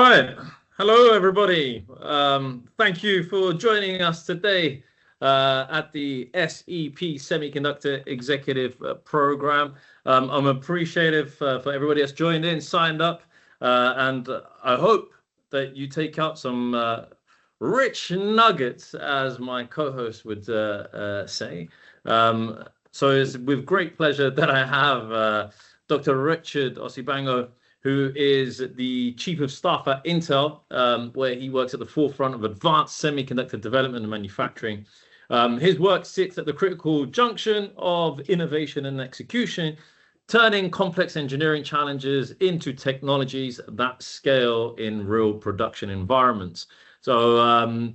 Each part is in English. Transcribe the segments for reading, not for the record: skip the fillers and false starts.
right. Hello, everybody. Thank you for joining us today at the SEP Semiconductor Executive Program. I'm appreciative for everybody that's joined in, signed up, and I hope that you take out some rich nuggets, as my co-host would say. So it's with great pleasure that I have Dr. Richard Osibanjo, who is the Chief of Staff at Intel, where he works at the forefront of advanced semiconductor development and manufacturing. His work sits at the critical junction of innovation and execution, turning complex engineering challenges into technologies that scale in real production environments. So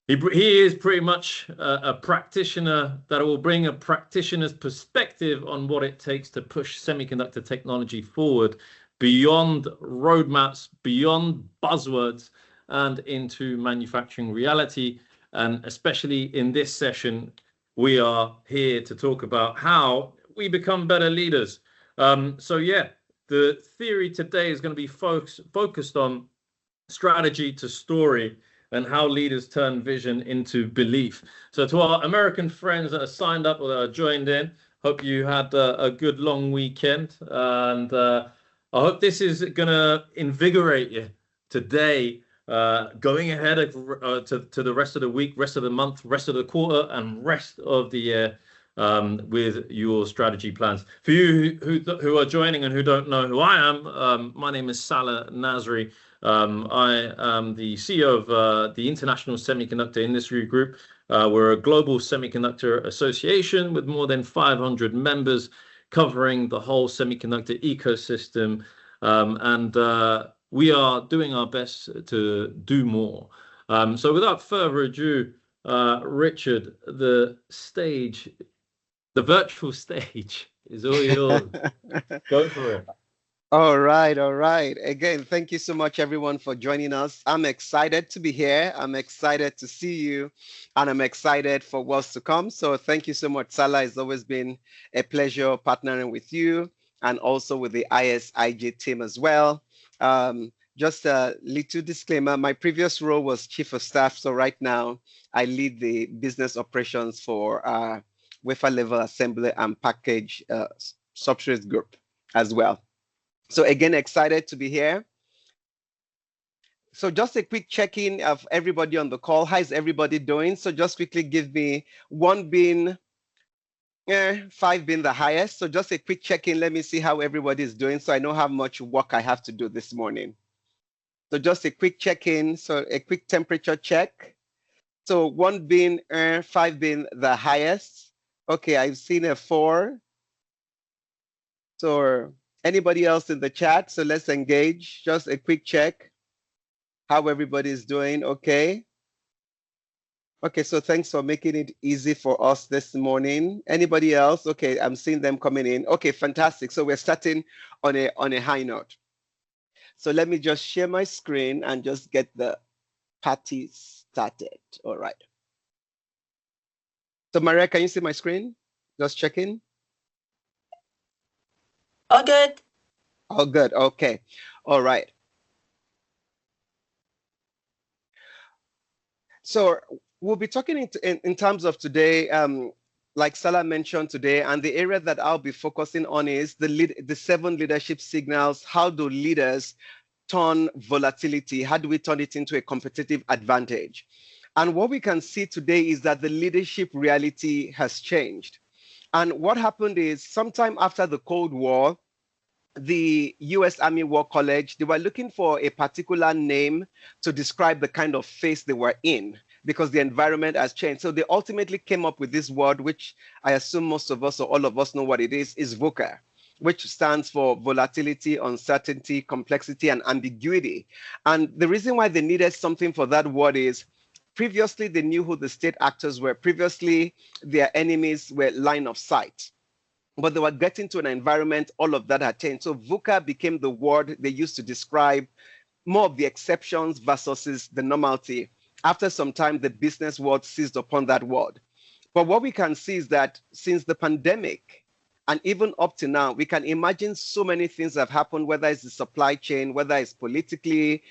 he is pretty much a practitioner that will bring a practitioner's perspective on what it takes to push semiconductor technology forward beyond roadmaps, beyond buzzwords, and into manufacturing reality. And especially in this session, we are here to talk about how we become better leaders. So yeah, the theory today is going to be focused on strategy to story and how leaders turn vision into belief. So to our American friends that are signed up or that are joined in, hope you had a good long weekend. And I hope this is going to invigorate you today, going ahead to the rest of the week, rest of the month, rest of the quarter, and rest of the year with your strategy plans. For you who are joining and who don't know who I am, my name is Salah Nasri. I am the CEO of the International Semiconductor Industry Group. We're a global semiconductor association with more than 500 members, covering the whole semiconductor ecosystem, and we are doing our best to do more. So without further ado, Richard, the virtual stage is all yours. Go for it. All right. Again, thank you so much, everyone, for joining us. I'm excited to be here. I'm excited to see you, and I'm excited for what's to come. So thank you so much, Salah. It's always been a pleasure partnering with you and also with the ISIG team as well. Just a little disclaimer, my previous role was Chief of Staff. So right now, I lead the business operations for wafer level assembly and package substrate group as well. So again, excited to be here. So just a quick check-in of everybody on the call. How is everybody doing? So just quickly give me 1 being, 5 being the highest. So just a quick check-in. Let me see how everybody is doing so I know how much work I have to do this morning. So just a quick check-in. So a quick temperature check. So 1 being, 5 being the highest. Okay, I've seen a 4. So anybody else in the chat? So let's engage. Just a quick check how everybody is doing. Okay. Okay, so thanks for making it easy for us this morning. Anybody else? Okay, I'm seeing them coming in. Okay, fantastic. So we're starting on a high note. So let me just share my screen and just get the party started. All right. So Maria, can you see my screen? Just checking. All good. All good. Okay. All right. So we'll be talking in terms of today, like Salah mentioned today, and the area that I'll be focusing on is the 7 leadership signals. How do leaders turn volatility? How do we turn it into a competitive advantage? And what we can see today is that the leadership reality has changed. And what happened is sometime after the Cold War, the US Army War College, they were looking for a particular name to describe the kind of phase they were in because the environment has changed. So they ultimately came up with this word, which I assume most of us or all of us know what it is VUCA, which stands for volatility, uncertainty, complexity, and ambiguity. And the reason why they needed something for that word is previously they knew who the state actors were. Previously, their enemies were line of sight. But they were getting to an environment, all of that had changed. So VUCA became the word they used to describe more of the exceptions versus the normality. After some time, the business world seized upon that word. But what we can see is that since the pandemic, and even up to now, we can imagine so many things have happened, whether it's the supply chain, whether it's politically,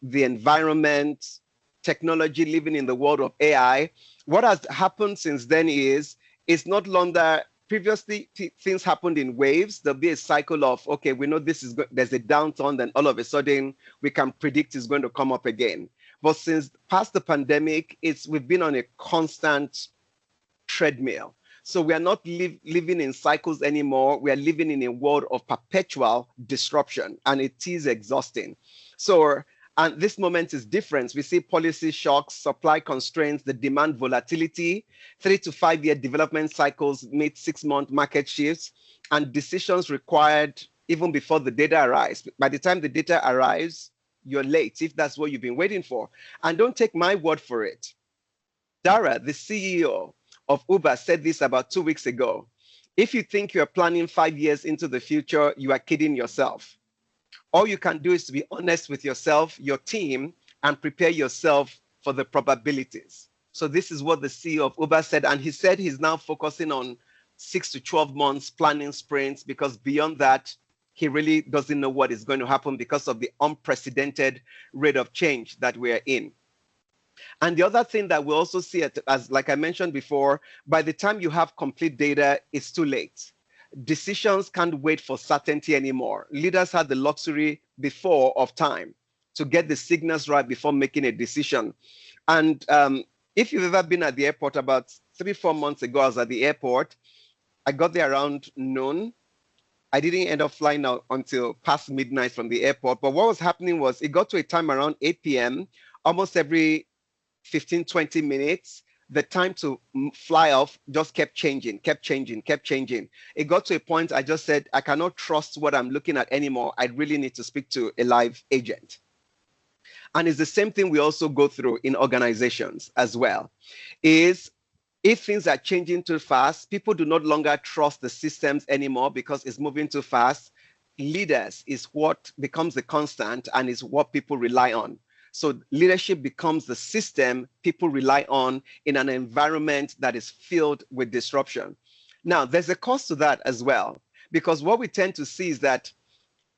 the environment, technology, living in the world of AI. What has happened since then is it's not longer, previously things happened in waves. There'll be a cycle of, okay, we know this is there's a downturn, then all of a sudden we can predict it's going to come up again. But since past the pandemic, we've been on a constant treadmill. So we are not living in cycles anymore. We are living in a world of perpetual disruption, and it is exhausting. So, and this moment is different. We see policy shocks, supply constraints, the demand volatility, 3 to 5 year development cycles meet 6-month market shifts, and decisions required even before the data arrives. By the time the data arrives, you're late if that's what you've been waiting for. And don't take my word for it. Dara, the CEO of Uber, said this about 2 weeks ago. If you think you're planning 5 years into the future, you are kidding yourself. All you can do is to be honest with yourself, your team, and prepare yourself for the probabilities. So this is what the CEO of Uber said. And he said he's now focusing on 6 to 12 months planning sprints, because beyond that, he really doesn't know what is going to happen because of the unprecedented rate of change that we are in. And the other thing that we also see, as like I mentioned before, by the time you have complete data, it's too late. Decisions can't wait for certainty anymore. Leaders had the luxury before of time to get the signals right before making a decision. And if you've ever been at the airport, about 3-4 months ago, I was at the airport. I got there around noon. I didn't end up flying out until past midnight from the airport. But what was happening was it got to a time around 8 p.m., almost every 15, 20 minutes, the time to fly off just kept changing. It got to a point I just said, I cannot trust what I'm looking at anymore. I really need to speak to a live agent. And it's the same thing we also go through in organizations as well. Is if things are changing too fast, people do not longer trust the systems anymore because it's moving too fast. Leaders is what becomes the constant and is what people rely on. So leadership becomes the system people rely on in an environment that is filled with disruption. Now, there's a cost to that as well, because what we tend to see is that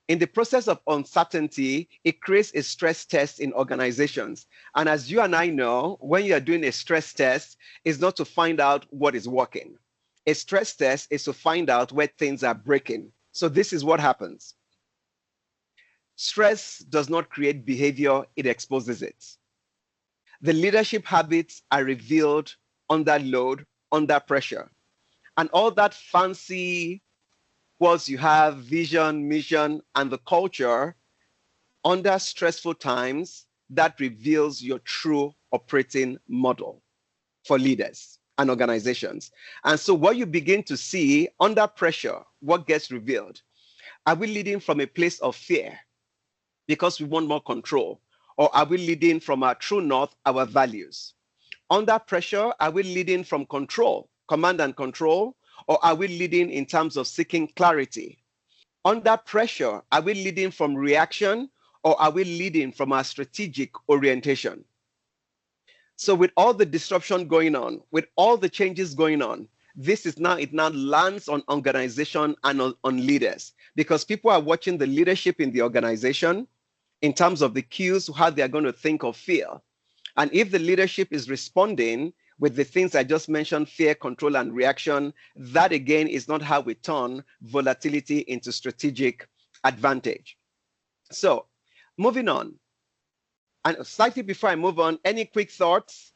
in the process of uncertainty, it creates a stress test in organizations. And as you and I know, when you are doing a stress test, it's not to find out what is working. A stress test is to find out where things are breaking. So this is what happens. Stress does not create behavior, it exposes it. The leadership habits are revealed under load, under pressure. And all that fancy words you have, vision, mission, and the culture, under stressful times, that reveals your true operating model for leaders and organizations. And so what you begin to see under pressure, what gets revealed? Are we leading from a place of fear because we want more control? Or are we leading from our true north, our values? Under pressure, are we leading from control, command and control? Or are we leading in terms of seeking clarity? Under pressure, are we leading from reaction? Or are we leading from our strategic orientation? So with all the disruption going on, with all the changes going on, it now lands on organization and on leaders, because people are watching the leadership in the organization in terms of the cues, how they're going to think or feel. And if the leadership is responding with the things I just mentioned, fear, control, and reaction, that again is not how we turn volatility into strategic advantage. So moving on, and slightly before I move on, any quick thoughts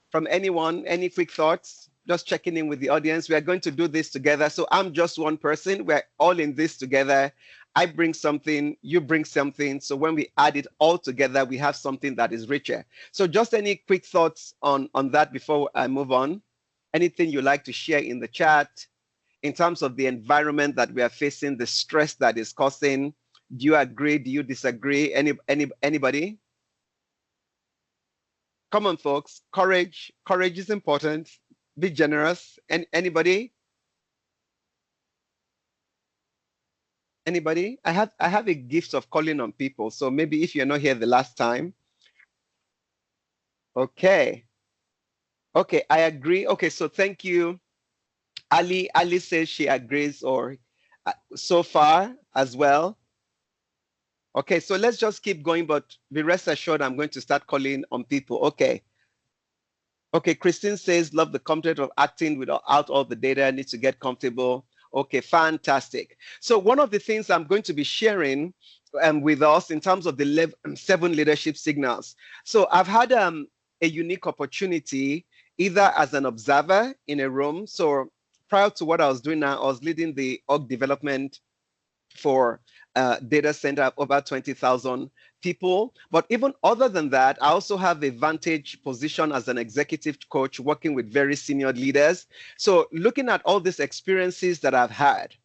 from anyone? Any quick thoughts? Just checking in with the audience. We are going to do this together. So I'm just one person. We're all in this together. I bring something, you bring something. So when we add it all together, we have something that is richer. So just any quick thoughts on that before I move on? Anything you'd like to share in the chat in terms of the environment that we are facing, the stress that is causing? Do you agree? Do you disagree? Anybody? Come on, folks. Courage is important. Be generous. Anybody? Anybody? I have a gift of calling on people. So maybe if you're not here the last time. Okay. Okay, I agree. Okay, so thank you. Ali says she agrees, or so far as well. Okay, so let's just keep going, but be rest assured, I'm going to start calling on people. Okay. Okay, Christine says, love the content of acting without all the data, need to get comfortable. Okay, fantastic. So one of the things I'm going to be sharing with us in terms of the 7 leadership signals. So I've had a unique opportunity either as an observer in a room. So prior to what I was doing now, I was leading the org development for data center of over 20,000 people. But even other than that, I also have a vantage position as an executive coach working with very senior leaders. So looking at all these experiences that I've had,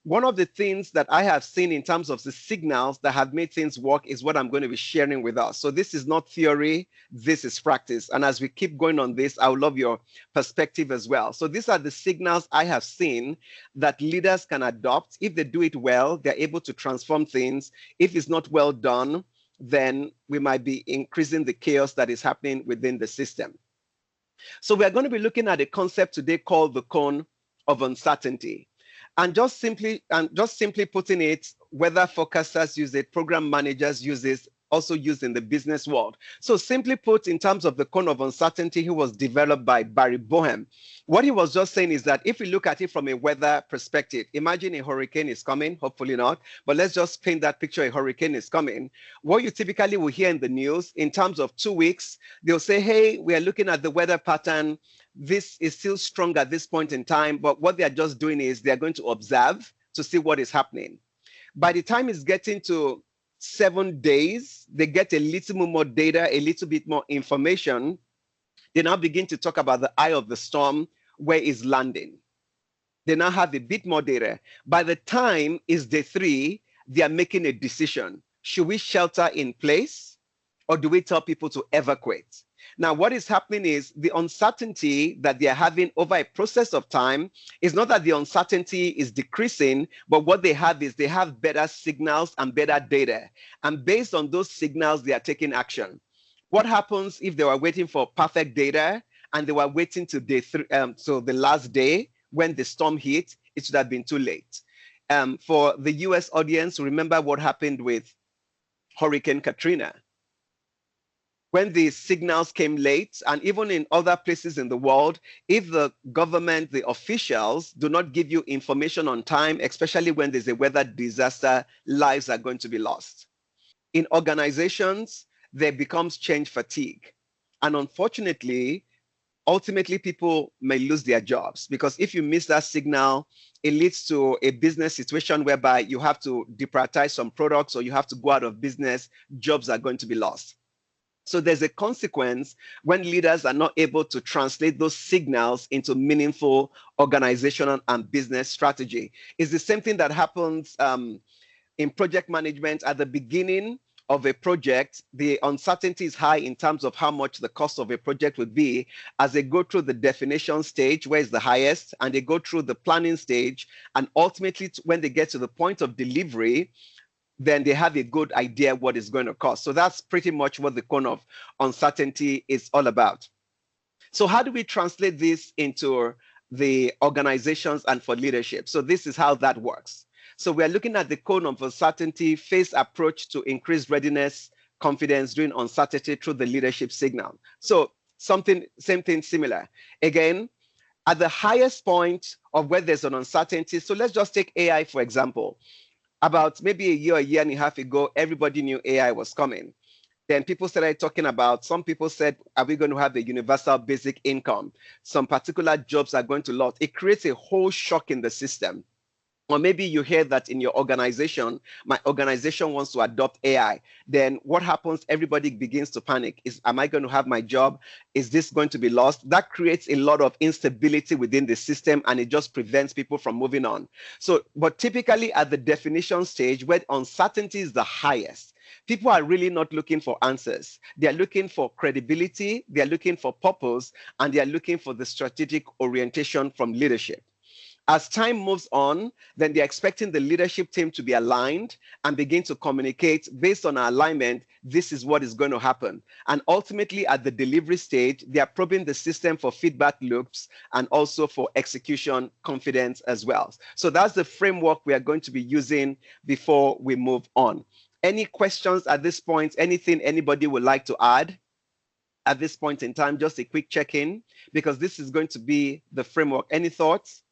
one of the things that I have seen in terms of the signals that have made things work is what I'm going to be sharing with us. So this is not theory, this is practice. And as we keep going on this, I would love your perspective as well. So these are the signals I have seen that leaders can adopt. If they do it well, they're able to transform things. If it's not well done, then we might be increasing the chaos that is happening within the system. So we are going to be looking at a concept today called the cone of uncertainty. And just simply putting it, whether forecasters use it, program managers use it, also used in the business world. So simply put, in terms of the cone of uncertainty, he was developed by Barry Boehm. What he was just saying is that if we look at it from a weather perspective, imagine a hurricane is coming, hopefully not, but let's just paint that picture, a hurricane is coming. What you typically will hear in the news, in terms of 2 weeks, they'll say, hey, we are looking at the weather pattern. This is still strong at this point in time, but what they are just doing is they're going to observe to see what is happening. By the time it's getting to 7 days, they get a little more data, a little bit more information. They now begin to talk about the eye of the storm, where it's landing. They now have a bit more data. By the time it's day 3, they are making a decision. Should we shelter in place or do we tell people to evacuate? Now, what is happening is the uncertainty that they are having over a process of time is not that the uncertainty is decreasing, but what they have is they have better signals and better data. And based on those signals, they are taking action. What happens if they were waiting for perfect data and they were waiting to day 3, so the last day when the storm hit, it should have been too late. For the US audience, remember what happened with Hurricane Katrina. When the signals came late, and even in other places in the world, if the government, the officials do not give you information on time, especially when there's a weather disaster, lives are going to be lost. In organizations, there becomes change fatigue. And unfortunately, ultimately, people may lose their jobs because if you miss that signal, it leads to a business situation whereby you have to deprioritize some products or you have to go out of business, jobs are going to be lost. So there's a consequence when leaders are not able to translate those signals into meaningful organizational and business strategy. It's the same thing that happens in project management. At the beginning of a project, the uncertainty is high in terms of how much the cost of a project would be. As they go through the definition stage, where is the highest, and they go through the planning stage, and ultimately when they get to the point of delivery, then they have a good idea what it's going to cost. So that's pretty much what the cone of uncertainty is all about. So how do we translate this into the organizations and for leadership? So this is how that works. So we're looking at the cone of uncertainty, phase approach to increase readiness, confidence during uncertainty through the leadership signal. So same thing similar. Again, at the highest point of where there's an uncertainty, so let's just take AI, for example. About maybe a year and a half ago, everybody knew AI was coming. Then people started talking about, some people said, are we going to have a universal basic income? Some particular jobs are going to lose. It creates a whole shock in the system. Or maybe you hear that in your organization, my organization wants to adopt AI. Then what happens? Everybody begins to panic. Am I going to have my job? Is this going to be lost? That creates a lot of instability within the system and it just prevents people from moving on. So, but typically at the definition stage, where uncertainty is the highest, people are really not looking for answers. They are looking for credibility, they are looking for purpose, and they are looking for the strategic orientation from leadership. As time moves on, then they're expecting the leadership team to be aligned and begin to communicate based on our alignment. This is what is going to happen. And ultimately, at the delivery stage, they are probing the system for feedback loops and also for execution confidence as well. So that's the framework we are going to be using before we move on. Any questions at this point? Anything anybody would like to add at this point in time? Just a quick check-in, because this is going to be the framework. Any thoughts?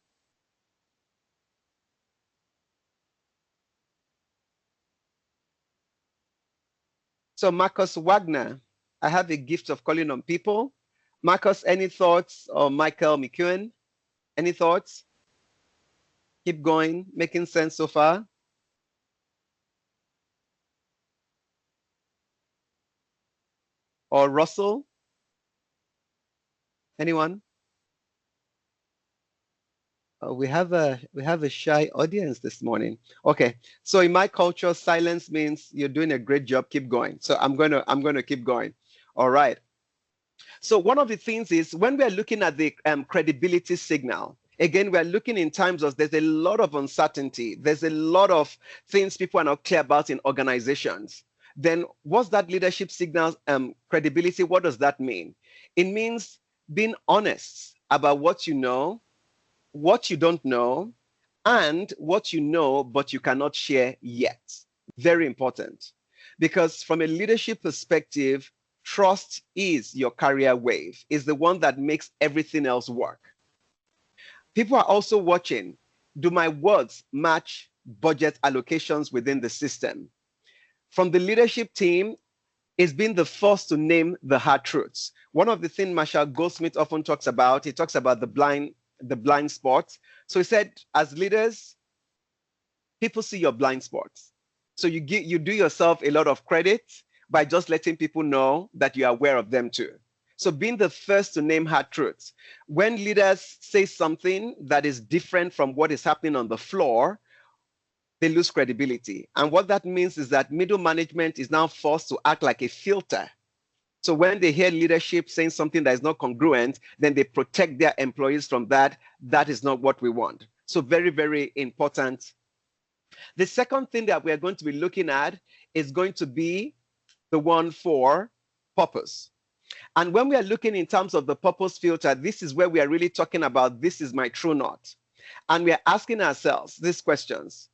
So Marcus Wagner, I have a gift of calling on people. Marcus, any thoughts? Or Michael McEwen, any thoughts? Keep going, making sense so far? Or Russell? Anyone? We have a shy audience this morning. Okay, so in my culture, silence means you're doing a great job. Keep going. So I'm gonna keep going. All right. So one of the things is when we are looking at the credibility signal. Again, we are looking in times of there's a lot of uncertainty. There's a lot of things people are not clear about in organizations. Then what's that leadership signal credibility? What does that mean? It means being honest about what you know, what you don't know, and what you know but you cannot share yet. Very important. Because from a leadership perspective, trust is your career wave. It's the one that makes everything else work. People are also watching. Do my words match budget allocations within the system? From the leadership team, it's been the first to name the hard truths. One of the things Marshall Goldsmith often talks about, he talks about the blind spots. So he said, as leaders, people see your blind spots. So you do yourself a lot of credit by just letting people know that you're aware of them too. So being the first to name hard truths. When leaders say something that is different from what is happening on the floor, they lose credibility. And what that means is that middle management is now forced to act like a filter. So when they hear leadership saying something that is not congruent, then they protect their employees from that. That is not what we want. So very, very important. The second thing that we are going to be looking at is going to be the one for purpose. And when we are looking in terms of the purpose filter, this is where we are really talking about this is my true north. And we are asking ourselves these questions.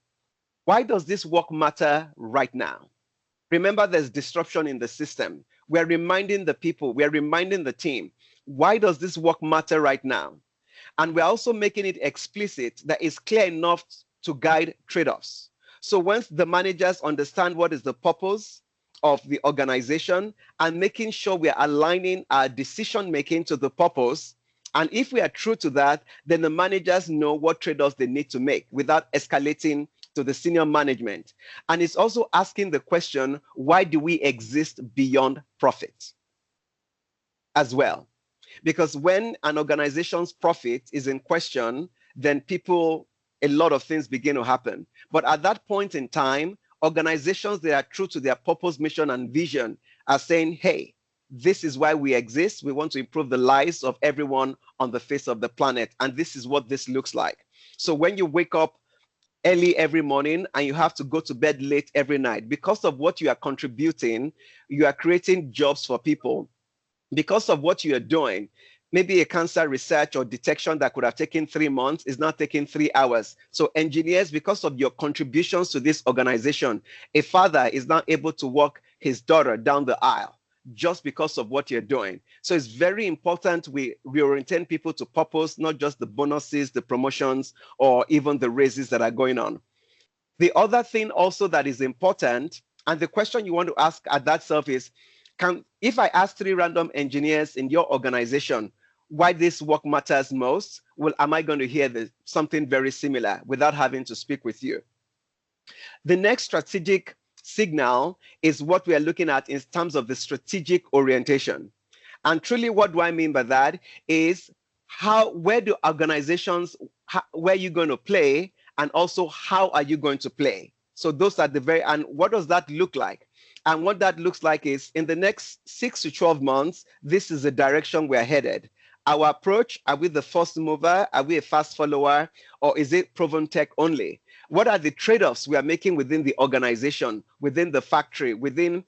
Why does this work matter right now? Remember, there's disruption in the system. We're reminding the people, we're reminding the team, why does this work matter right now? And we're also making it explicit that it's clear enough to guide trade-offs. So once the managers understand what is the purpose of the organization and making sure we're aligning our decision-making to the purpose, and if we are true to that, then the managers know what trade-offs they need to make without escalating to the senior management. And it's also asking the question, why do we exist beyond profit as well? Because when an organization's profit is in question, then a lot of things begin to happen. But at that point in time, organizations that are true to their purpose, mission, and vision are saying, hey, this is why we exist. We want to improve the lives of everyone on the face of the planet. And this is what this looks like. So when you wake up early every morning and you have to go to bed late every night, because of what you are contributing, you are creating jobs for people. Because of what you are doing, maybe a cancer research or detection that could have taken 3 months is now taking 3 hours. So engineers, because of your contributions to this organization, a father is now able to walk his daughter down the aisle just because of what you're doing. So it's very important we reorient people to purpose, not just the bonuses, the promotions, or even the raises that are going on. The other thing also that is important, and the question you want to ask at that self is, if I ask 3 random engineers in your organization why this work matters most, well, am I going to hear something very similar without having to speak with you? The next strategic signal is what we are looking at in terms of the strategic orientation. And truly, what do I mean by that is where do organizations, where are you going to play, and also how are you going to play? So those are and what does that look like? And what that looks like is in the next 6 to 12 months, this is the direction we're headed. Our approach, are we the first mover? Are we a fast follower? Or is it proven tech only? What are the trade-offs we are making within the organization, within the factory, within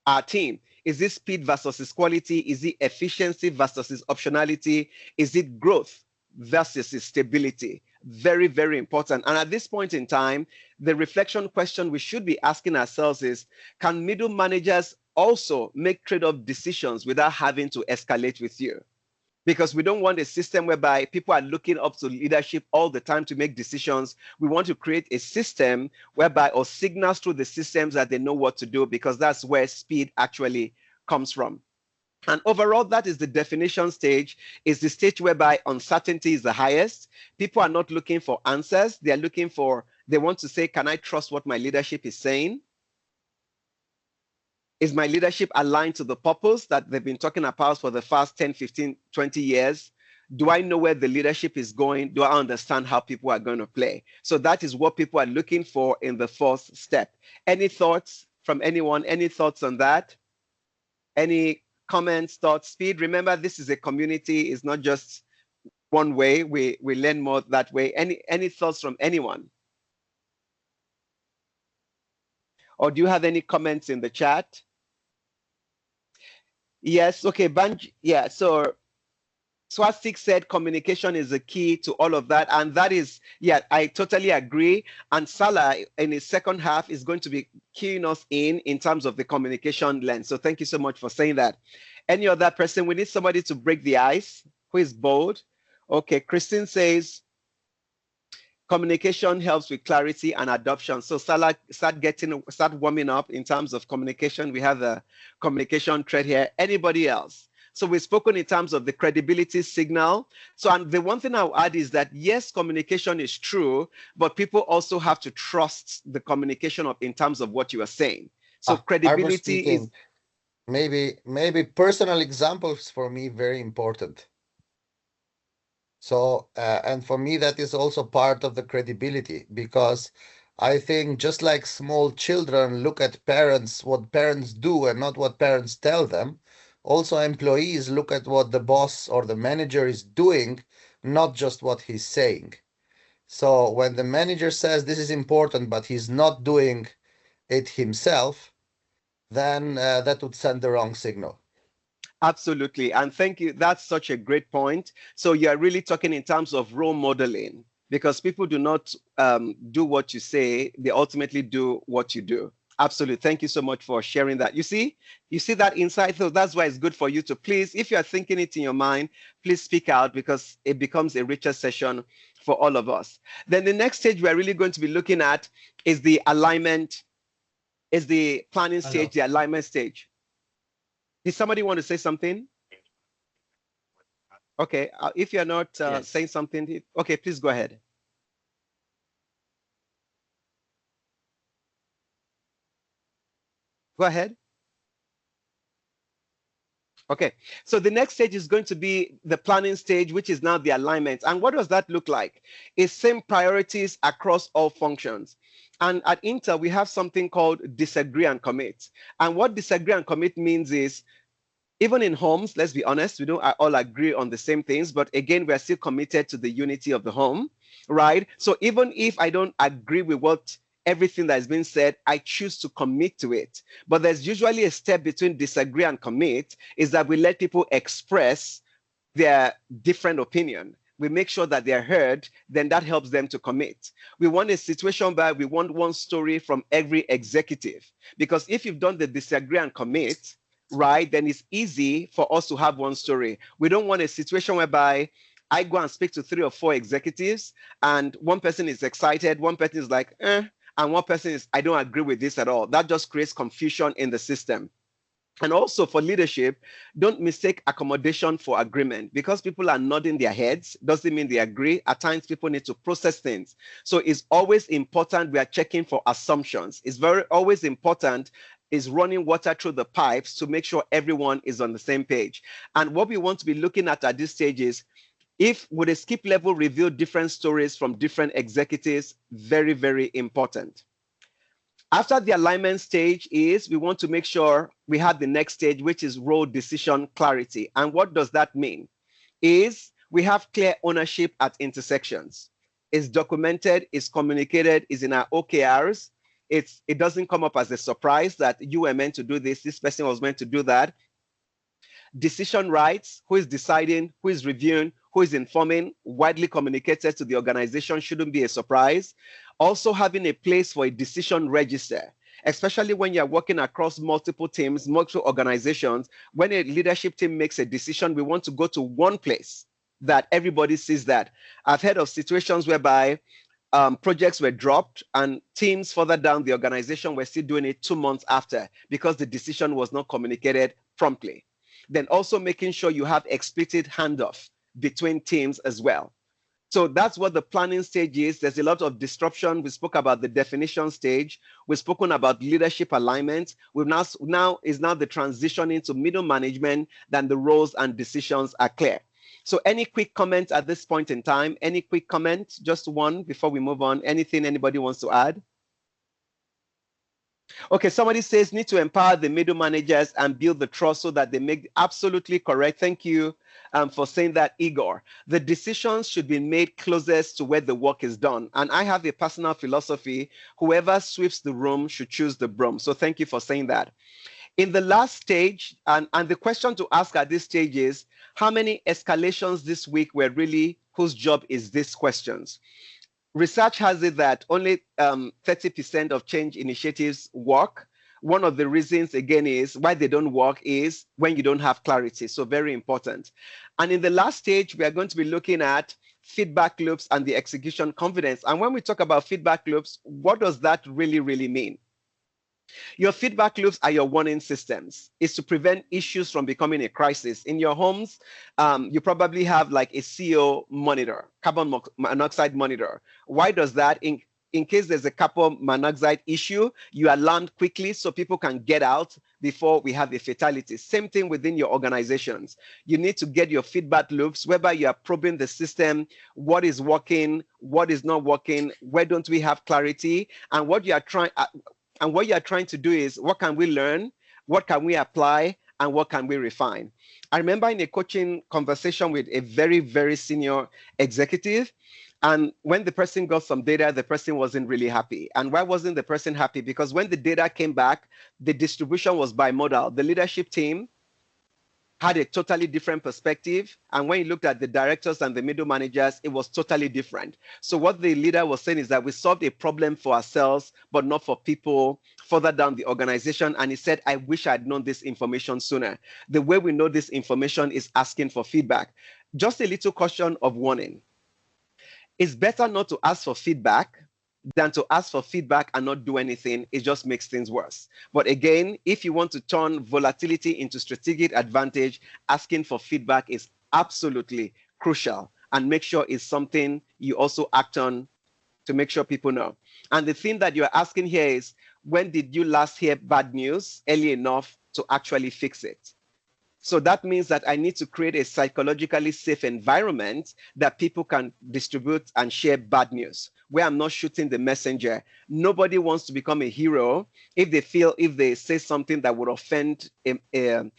our team? Is it speed versus quality? Is it efficiency versus optionality? Is it growth versus stability? Very, very important. And at this point in time, the reflection question we should be asking ourselves is, can middle managers also make trade-off decisions without having to escalate with you? Because we don't want a system whereby people are looking up to leadership all the time to make decisions. We want to create a system whereby, or signals through the systems that they know what to do, because that's where speed actually comes from. And overall, that is the definition stage, is the stage whereby uncertainty is the highest. People are not looking for answers. They want to say, can I trust what my leadership is saying? Is my leadership aligned to the purpose that they've been talking about for the past 10, 15, 20 years? Do I know where the leadership is going? Do I understand how people are going to play? So that is what people are looking for in the fourth step. Any thoughts from anyone? Any thoughts on that? Any comments, thoughts? Speed, remember, this is a community. It's not just one way. We learn more that way. Any thoughts from anyone? Or do you have any comments in the chat? Yes, okay, yeah, so Swastik said communication is the key to all of that. And that is, yeah, I totally agree. And Salah, in his second half, is going to be keying us in terms of the communication lens. So thank you so much for saying that. Any other person? We need somebody to break the ice. Who is bold? Okay, Christine says, communication helps with clarity and adoption. So Salah, start warming up in terms of communication. We have the communication thread here. Anybody else? So we've spoken in terms of the credibility signal. So and the one thing I'll add is that yes, communication is true, but people also have to trust the communication in terms of what you are saying. So credibility is maybe personal examples for me very important. So, and for me, that is also part of the credibility, because I think just like small children look at parents, what parents do and not what parents tell them, also employees look at what the boss or the manager is doing, not just what he's saying. So when the manager says this is important, but he's not doing it himself, then that would send the wrong signal. Absolutely. And thank you. That's such a great point. So you're really talking in terms of role modeling, because people do not do what you say. They ultimately do what you do. Absolutely. Thank you so much for sharing that. You see that insight. So that's why it's good for you to please, if you're thinking it in your mind, please speak out, because it becomes a richer session for all of us. Then the next stage we're really going to be looking at is the alignment, is the planning stage, the alignment stage. Did somebody want to say something? Okay, if you're not Yes. saying something, okay, please go ahead. Go ahead. Okay, so the next stage is going to be the planning stage, which is now the alignment. And what does that look like? It's same priorities across all functions. And at Intel, we have something called disagree and commit. And what disagree and commit means is, even in homes, let's be honest, we don't all agree on the same things, but again, we're still committed to the unity of the home, right? So even if I don't agree with everything that has been said, I choose to commit to it. But there's usually a step between disagree and commit, is that we let people express their different opinion. We make sure that they're heard, then that helps them to commit. We want a situation where we want one story from every executive, because if you've done the disagree and commit, right, then it's easy for us to have one story. We don't want a situation whereby I go and speak to 3 or 4 executives and one person is excited, one person is like, and one person is, I don't agree with this at all. That just creates confusion in the system. And also for leadership, don't mistake accommodation for agreement. Because people are nodding their heads doesn't mean they agree. At times people need to process things. So it's always important we are checking for assumptions. It's always important is running water through the pipes to make sure everyone is on the same page. And what we want to be looking at this stage is, if would a skip level reveal different stories from different executives, very, very important. After the alignment stage is, we want to make sure we have the next stage, which is role decision clarity. And what does that mean? Is we have clear ownership at intersections. It's documented, it's communicated, it's in our OKRs. It doesn't come up as a surprise that you were meant to do this person was meant to do that. Decision rights, who is deciding, who is reviewing, who is informing, widely communicated to the organization shouldn't be a surprise. Also having a place for a decision register, especially when you're working across multiple teams, multiple organizations. When a leadership team makes a decision, we want to go to one place that everybody sees that. I've heard of situations whereby projects were dropped and teams further down the organization were still doing it 2 months after because the decision was not communicated promptly. Then also making sure you have explicit handoff between teams as well. So that's what the planning stage is. There's a lot of disruption. We spoke about the definition stage. We've spoken about leadership alignment. We've now the transition into middle management. Then the roles and decisions are clear. So any quick comments at this point in time? Any quick comments? Just one before we move on. Anything anybody wants to add? Okay, somebody says need to empower the middle managers and build the trust so that they make absolutely correct. Thank you for saying that, Igor. The decisions should be made closest to where the work is done. And I have a personal philosophy, whoever sweeps the room should choose the broom. So thank you for saying that. In the last stage, and the question to ask at this stage is, how many escalations this week were really whose job is this questions? Research has it that only 30% of change initiatives work. One of the reasons, again, is why they don't work is when you don't have clarity. So very important. And in the last stage, we are going to be looking at feedback loops and the execution confidence. And when we talk about feedback loops, what does that really, really mean? Your feedback loops are your warning systems. It's to prevent issues from becoming a crisis. In your homes, you probably have like a CO monitor, carbon monoxide monitor. Why does that? In case there's a carbon monoxide issue, you alarm quickly so people can get out before we have a fatality. Same thing within your organizations. You need to get your feedback loops whereby you are probing the system, what is working, what is not working, where don't we have clarity, and what you are trying to do is, what can we learn, what can we apply, and what can we refine? I remember in a coaching conversation with a very, very senior executive, and when the person got some data, the person wasn't really happy. And why wasn't the person happy? Because when the data came back, the distribution was bimodal. The leadership team had a totally different perspective. And when you looked at the directors and the middle managers, it was totally different. So what the leader was saying is that we solved a problem for ourselves, but not for people further down the organization. And he said, I wish I had known this information sooner. The way we know this information is asking for feedback. Just a little caution of warning. It's better not to ask for feedback than to ask for feedback and not do anything. It just makes things worse. But again, if you want to turn volatility into strategic advantage, asking for feedback is absolutely crucial, and make sure it's something you also act on to make sure people know. And the thing that you're asking here is, when did you last hear bad news early enough to actually fix it? So that means that I need to create a psychologically safe environment that people can distribute and share bad news, where I'm not shooting the messenger. Nobody wants to become a hero if they say something that would offend a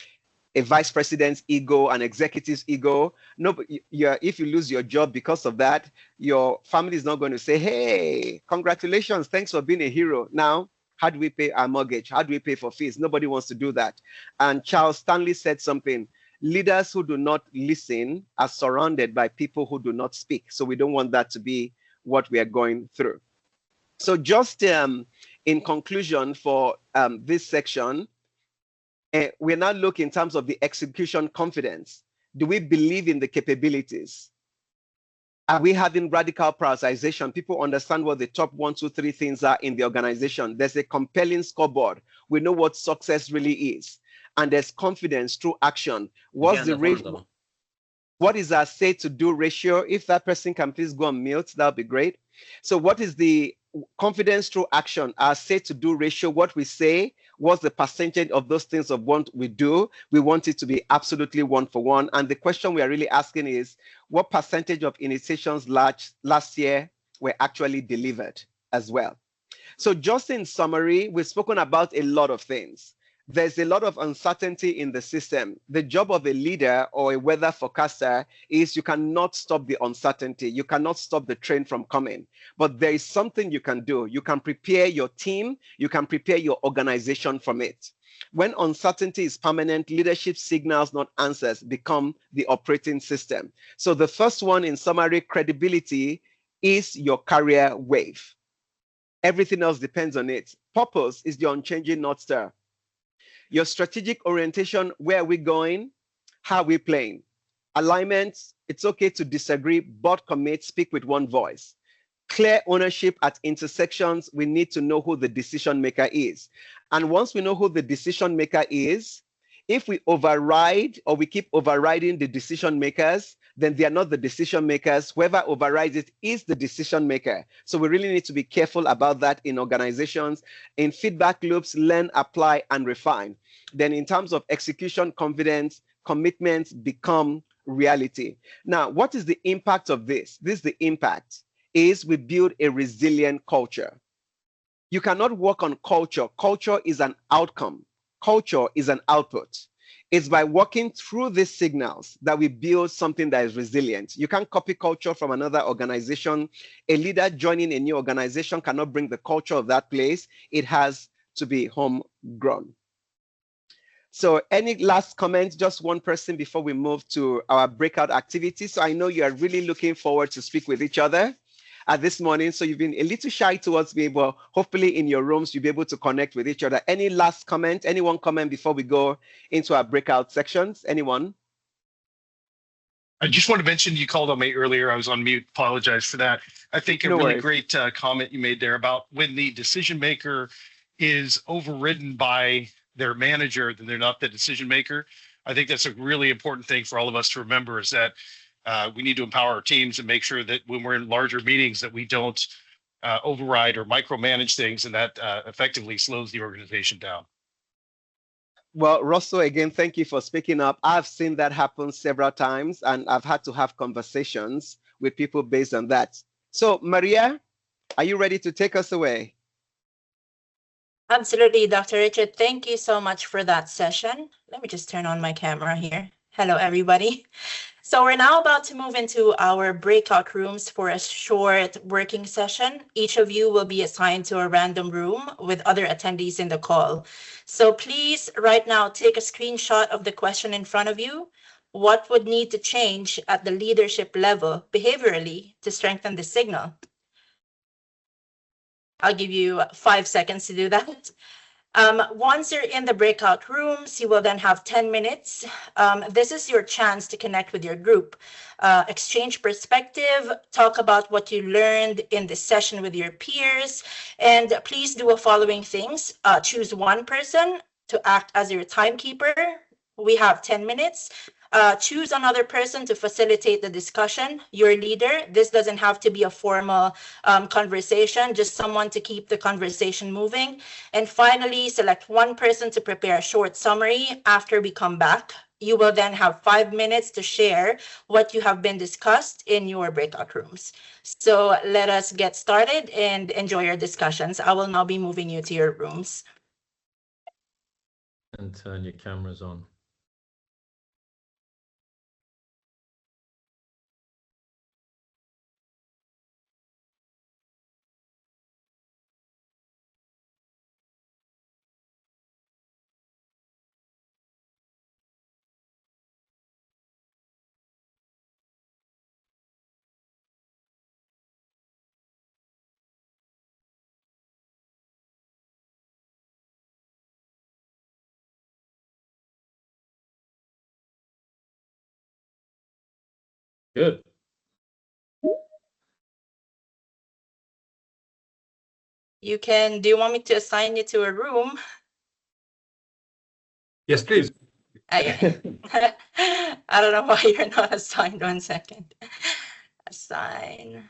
vice president's ego, an executive's ego. If you lose your job because of that, your family is not going to say, hey, congratulations, thanks for being a hero. Now, how do we pay our mortgage? How do we pay for fees? Nobody wants to do that. And Charles Stanley said something, leaders who do not listen are surrounded by people who do not speak. So we don't want that to be what we are going through. So just in conclusion for this section, we're now looking in terms of the execution confidence. Do we believe in the capabilities? Are we having radical prioritization? People understand what the top 1, 2, 3 things are in the organization. There's a compelling scoreboard. We know what success really is. And there's confidence through action. What's the ratio? What is our say to do ratio? If that person can please go on mute, that would be great. So what is the confidence through action? Our say to do ratio, what we say, what's the percentage of those things of what we do? We want it to be absolutely 1 for 1. And the question we are really asking is, what percentage of initiations last year were actually delivered as well? So just in summary, we've spoken about a lot of things. there's a lot of uncertainty in the system. The job of a leader or a weather forecaster is you cannot stop the uncertainty. You cannot stop the train from coming. But there is something you can do. You can prepare your team. You can prepare your organization from it. When uncertainty is permanent, leadership signals, not answers, become the operating system. So the first one, in summary, credibility is your career wave. Everything else depends on it. Purpose is the unchanging North Star. Your strategic orientation, where are we going? How are we playing? Alignment, it's okay to disagree, but commit, speak with one voice. Clear ownership at intersections, we need to know who the decision maker is. And once we know who the decision maker is, if we override or we keep overriding the decision makers, then they are not the decision makers. Whoever overrides it is the decision maker. So we really need to be careful about that in organizations. In feedback loops, learn, apply, and refine. Then in terms of execution, confidence, commitments become reality. Now, what is the impact of this? This is the impact, is we build a resilient culture. You cannot work on culture. Culture is an outcome. Culture is an output. It's by working through these signals that we build something that is resilient. You can't copy culture from another organization. A leader joining a new organization cannot bring the culture of that place. It has to be homegrown. So any last comments, just one person before we move to our breakout activities. So I know you are really looking forward to speak with each other this morning. So you've been a little shy towards me, but hopefully in your rooms, you'll be able to connect with each other. Any last comment? Anyone comment before we go into our breakout sections? Anyone? I just want to mention you called on me earlier. I was on mute. Apologize for that. I think a really great comment you made there about when the decision maker is overridden by their manager, then they're not the decision maker. I think that's a really important thing for all of us to remember, is that we need to empower our teams and make sure that when we're in larger meetings that we don't override or micromanage things, and that effectively slows the organization down. Well, Russell, again, thank you for speaking up. I've seen that happen several times, and I've had to have conversations with people based on that. So, Maria, are you ready to take us away? Absolutely, Dr. Richard. Thank you so much for that session. Let me just turn on my camera here. Hello, everybody. So we're now about to move into our breakout rooms for a short working session. Each of you will be assigned to a random room with other attendees in the call. So please, right now, take a screenshot of the question in front of you. What would need to change at the leadership level behaviorally to strengthen the signal? I'll give you 5 seconds to do that. Once you're in the breakout rooms, you will then have 10 minutes. This is your chance to connect with your group, exchange perspective, talk about what you learned in this session with your peers, and please do the following things. Choose one person to act as your timekeeper. We have 10 minutes. Choose another person to facilitate the discussion, your leader. This doesn't have to be a formal conversation, just someone to keep the conversation moving. And finally, select one person to prepare a short summary after we come back. You will then have 5 minutes to share what you have been discussed in your breakout rooms. So let us get started and enjoy your discussions. I will now be moving you to your rooms. And turn your cameras on. Good. You can, do you want me to assign you to a room? Yes, please. Okay. I don't know why you're not assigned. 1 second. Assign.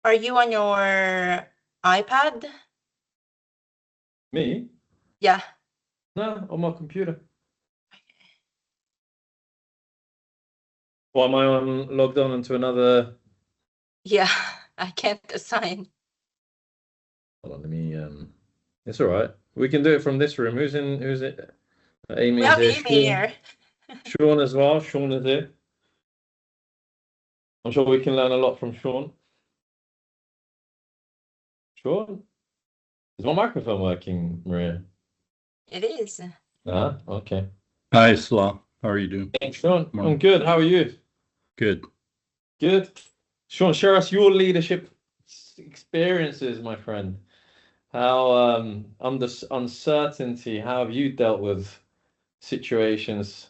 Are you on your iPad? Me? Yeah. No, on my computer. Or am I logged on into another? Yeah, I can't assign. Hold on, let me. It's all right. We can do it from this room. Who's it? Amy We is have here. Amy here. Sean as well. Sean is here. I'm sure we can learn a lot from Sean. Sean, is my microphone working, Maria? It is. Okay. Hi, Salah. How are you doing? Hey, Sean, Morning. I'm good. How are you? Good. Good. Sean, share us your leadership experiences, my friend. How under uncertainty, how have you dealt with situations?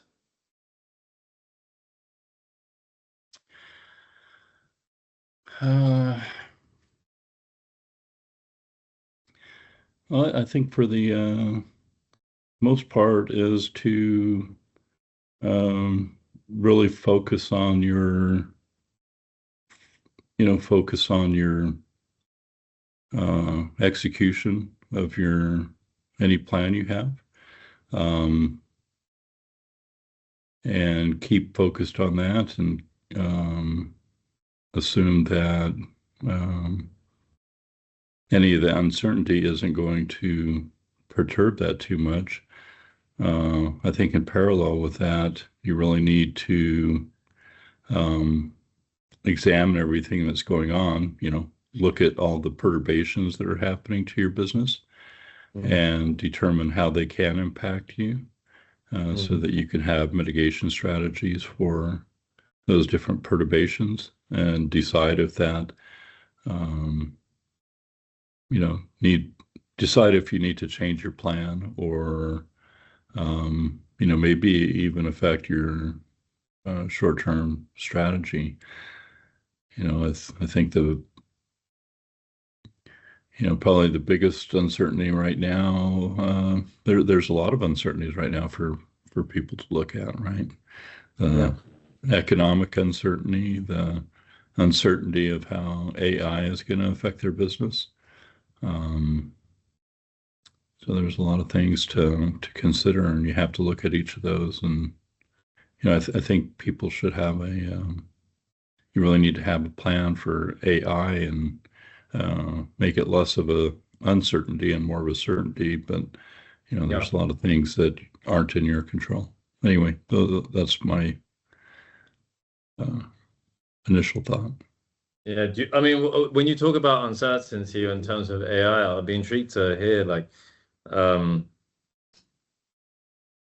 Well, I think for the most part is to really focus on your, execution of any plan you have, and keep focused on that, and assume that any of the uncertainty isn't going to perturb that too much. I think in parallel with that, you really need to examine everything that's going on, look at all the perturbations that are happening to your business and determine how they can impact you, so that you can have mitigation strategies for those different perturbations, and decide if that, decide if you need to change your plan, or, maybe even affect your short-term strategy. I think probably the biggest uncertainty right now, there's a lot of uncertainties right now for people to look at, right? The economic uncertainty, the uncertainty of how AI is going to affect their business. So there's a lot of things to consider, and you have to look at each of those. And I think people should have you really need to have a plan for AI, and make it less of a uncertainty and more of a certainty. But there's a lot of things that aren't in your control. Anyway, that's my initial thought. Yeah, when you talk about uncertainty in terms of AI, I'd be intrigued to hear,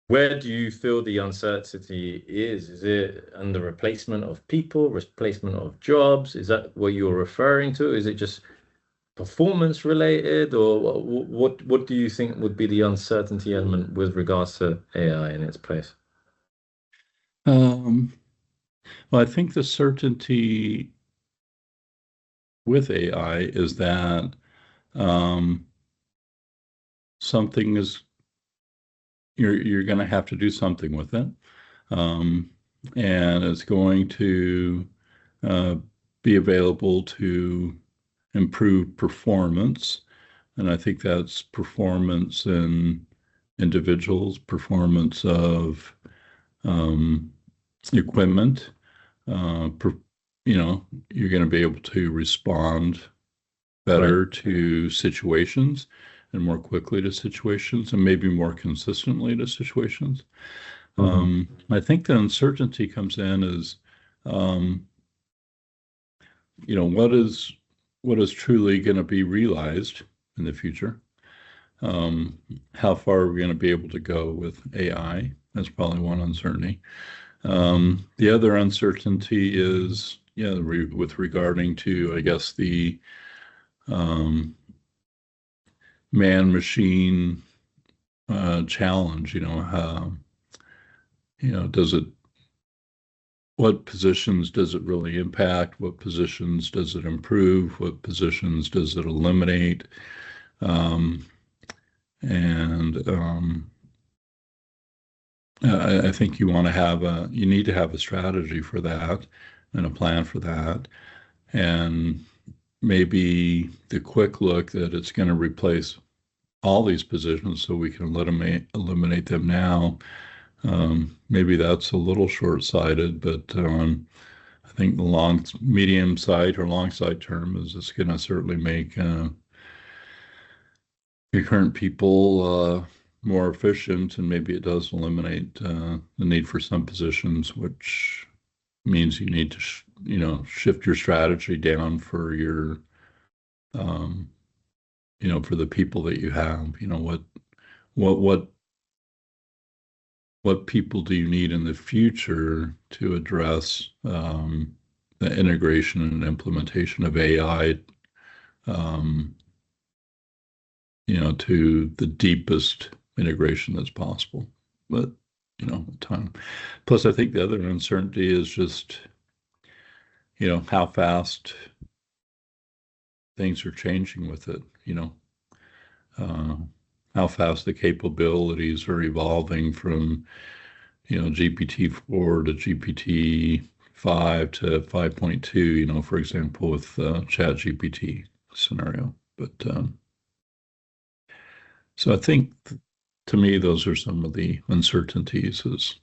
where do you feel the uncertainty is? Is it in the replacement of people, replacement of jobs? Is that what you're referring to? Is it just performance related, or what do you think would be the uncertainty element with regards to AI in its place? Well, I think the certainty with AI is that something is, you're going to have to do something with it, and it's going to be available to improve performance. And I think that's performance in individuals, performance of equipment. You're going to be able to respond better to situations, and more quickly to situations, and maybe more consistently to situations. I think the uncertainty comes in is, what is truly going to be realized in the future? How far are we going to be able to go with AI? That's probably one uncertainty. The other uncertainty is, with regarding to, I guess, the man-machine challenge. What positions does it really impact? What positions does it improve? What positions does it eliminate? I think you need to have a strategy for that, and a plan for that. And maybe the quick look that it's going to replace all these positions so we can eliminate them now, maybe that's a little short-sighted, but I think the medium sight or long sight term is it's going to certainly make your current people more efficient, and maybe it does eliminate the need for some positions, which means you need to shift your strategy down for your for the people that you have. What people do you need in the future to address the integration and implementation of AI to the deepest integration that's possible. But time. Plus, I think the other uncertainty is just how fast things are changing with it. How fast the capabilities are evolving from GPT-4 to GPT-5 to 5.2. For example, with ChatGPT scenario. But so I think, to me, those are some of the uncertainties. Is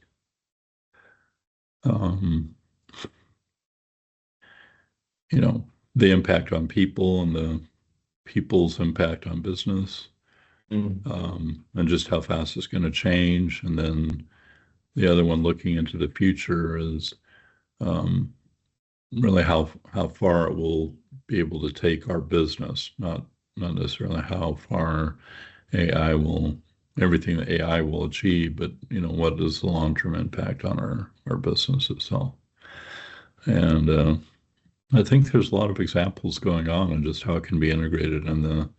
the impact on people and the people's impact on business, and just how fast it's going to change. And then the other one, looking into the future, is really how far it will be able to take our business, not necessarily how far everything that AI will achieve, but what is the long-term impact on our business itself. And I think there's a lot of examples going on and just how it can be integrated in the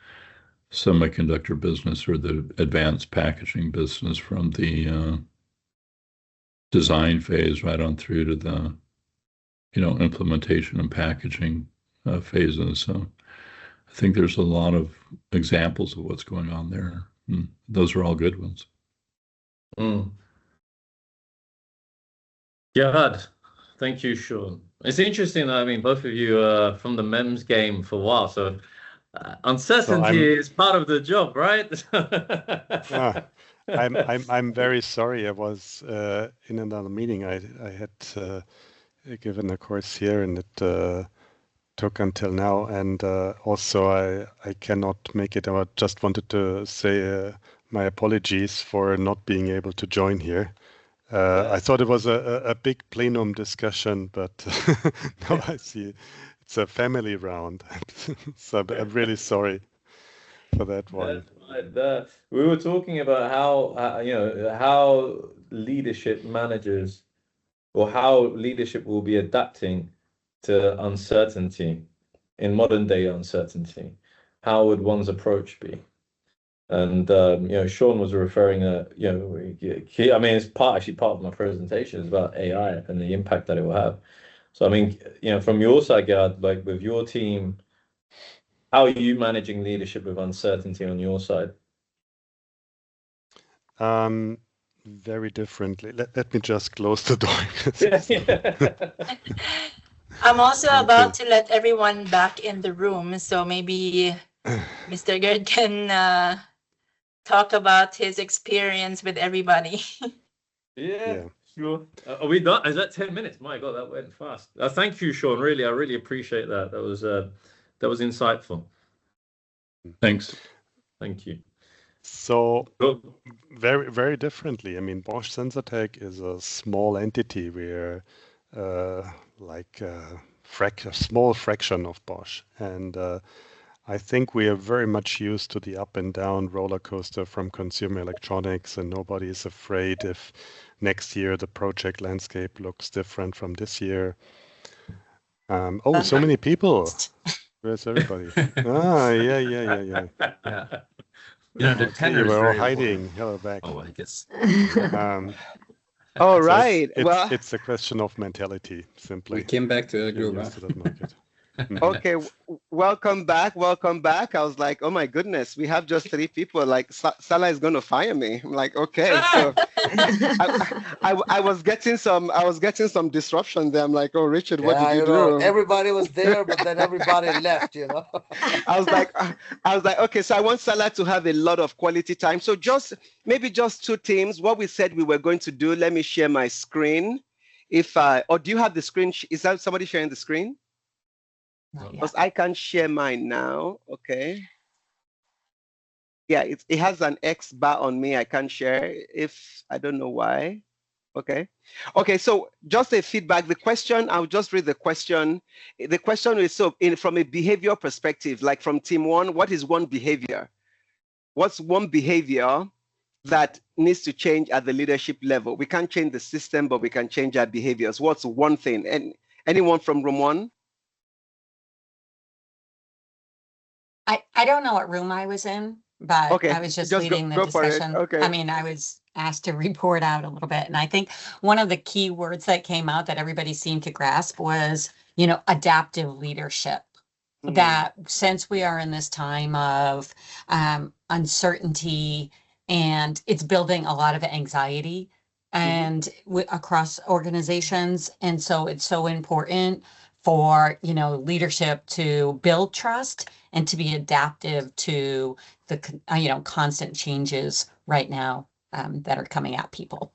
semiconductor business or the advanced packaging business, from the design phase right on through to the implementation and packaging phases. So I think there's a lot of examples of what's going on there. And those are all good ones. Yeah, thank you, Sean. It's interesting. I mean, both of you are from the MEMS game for a while, so uncertainty is part of the job, right? I'm very sorry. I was in another meeting. I had given a course here, and it took until now. And also, I cannot make it. I just wanted to say my apologies for not being able to join here. I thought it was a big plenum discussion, but now I see it's a family round. So I'm really sorry for that one. We were talking about how leadership managers, or how leadership will be adapting to uncertainty, in modern day uncertainty. How would one's approach be? And Sean was referring I mean, it's part of my presentation is about AI and the impact that it will have. So I mean, from your side, Gerd, like with your team, how are you managing leadership with uncertainty on your side? Very differently. Let me just close the door. I'm also about to let everyone back in the room, so maybe Mr. Gerd can talk about his experience with everybody. Yeah, sure. Are we done? Is that 10 minutes? My God, that went fast. Thank you, Sean. Really, I really appreciate that. That was insightful. Thanks. Thank you. So very, very differently. I mean, Bosch Sensortech is a small entity. We're like a small fraction of Bosch, and I think we are very much used to the up and down roller coaster from consumer electronics, and nobody is afraid if next year the project landscape looks different from this year. Oh, so many people. Where's everybody? Yeah. The tenor is we're all very hiding. important. Hello, back. Oh, I guess. All right. It's a question of mentality, simply. We came back to the group. To that market. Okay, welcome back. I was like, oh my goodness, we have just 3 people. Like Salah is going to fire me. I'm like, okay. So I was getting some disruption there. I'm like, oh, Richard, what did you do? Everybody was there, but then everybody left. I was like, okay. So I want Salah to have a lot of quality time. So maybe just 2 teams. What we said we were going to do. Let me share my screen. Or do you have the screen? Is that somebody sharing the screen? Because I can share mine now. Okay. Yeah, it has an X bar on me. I can't share I don't know why. Okay. Okay, so just a feedback. The question, I'll just read the question. The question is, from a behavior perspective, like from team one, what is one behavior? What's one behavior that needs to change at the leadership level? We can't change the system, but we can change our behaviors. What's one thing? And anyone from room one? I don't know what room I was in, but Okay, I was just just leading the go for it. discussion. Okay. I mean, I was asked to report out a little bit. And I think one of the key words that came out that everybody seemed to grasp was, adaptive leadership. That since we are in this time of uncertainty, and it's building a lot of anxiety and across organizations. And so it's so important for, leadership to build trust and to be adaptive to the, constant changes right now that are coming at people.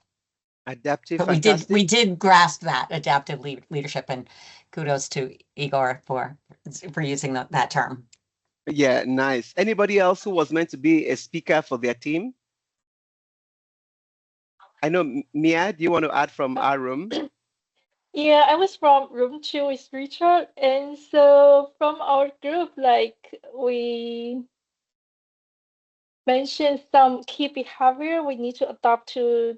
Adaptive, but we did grasp that adaptive leadership, and kudos to Igor for using that term. Yeah, nice. Anybody else who was meant to be a speaker for their team? I know, Mia, do you want to add from our room? Yeah, I was from room 2 with Richard, and so from our group, we mentioned some key behavior we need to adopt to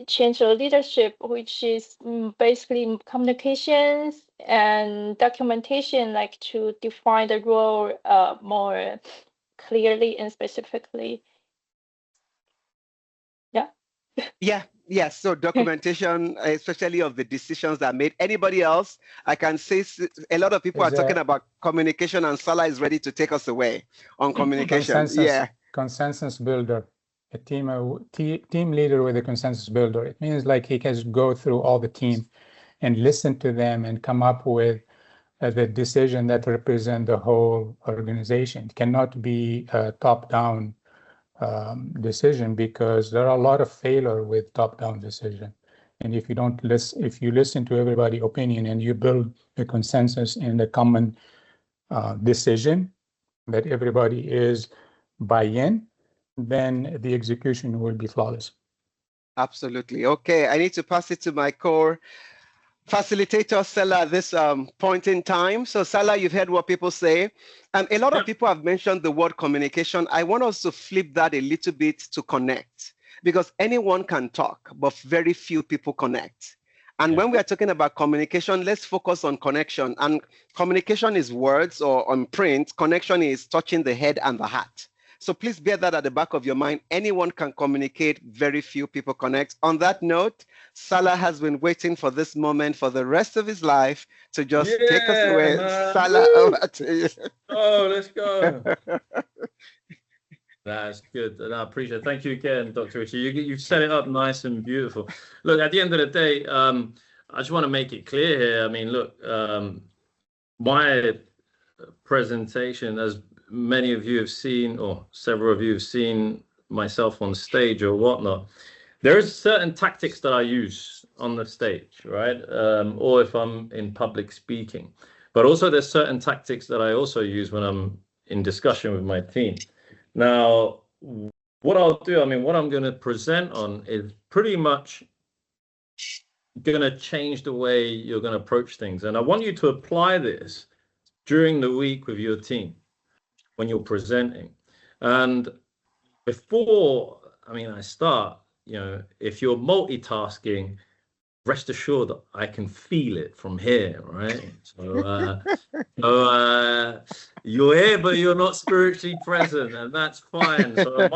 change the leadership, which is basically communications and documentation, to define the role more clearly and specifically. Yeah. Yes. So documentation, especially of the decisions that are made. Anybody else? I can say a lot of people are talking about communication, and Salah is ready to take us away on communication. Consensus builder. A team leader with a consensus builder. It means he can go through all the team and listen to them and come up with the decision that represent the whole organization. It cannot be a top-down decision, because there are a lot of failure with top-down decision. And if you listen to everybody's opinion and you build a consensus and a common decision that everybody is buy-in, then the execution will be flawless. Absolutely. Okay, I need to pass it to my core facilitator, Salah, at this point in time. So Salah, you've heard what people say. A lot of people have mentioned the word communication. I want us to flip that a little bit to connect, because anyone can talk, but very few people connect. And when we are talking about communication, let's focus on connection. And communication is words, or on print. Connection is touching the head and the heart. So please bear that at the back of your mind. Anyone can communicate, very few people connect. On that note, Salah has been waiting for this moment for the rest of his life to just take us away. Man. Salah, over to you. Oh, let's go. That's good. And I appreciate it. Thank you again, Dr. Richie. You've set it up nice and beautiful. Look, at the end of the day, I just want to make it clear here. I mean, look, my presentation, as many of you have seen, or several of you have seen myself on stage or whatnot, there is certain tactics that I use on the stage, right? Or if I'm in public speaking. But also there's certain tactics that I also use when I'm in discussion with my team. Now, what I'll do, what I'm going to present on is pretty much going to change the way you're going to approach things. And I want you to apply this during the week with your team when you're presenting. And before, I start, if you're multitasking, rest assured that I can feel it from here, right? So you're here, but you're not spiritually present, and that's fine. So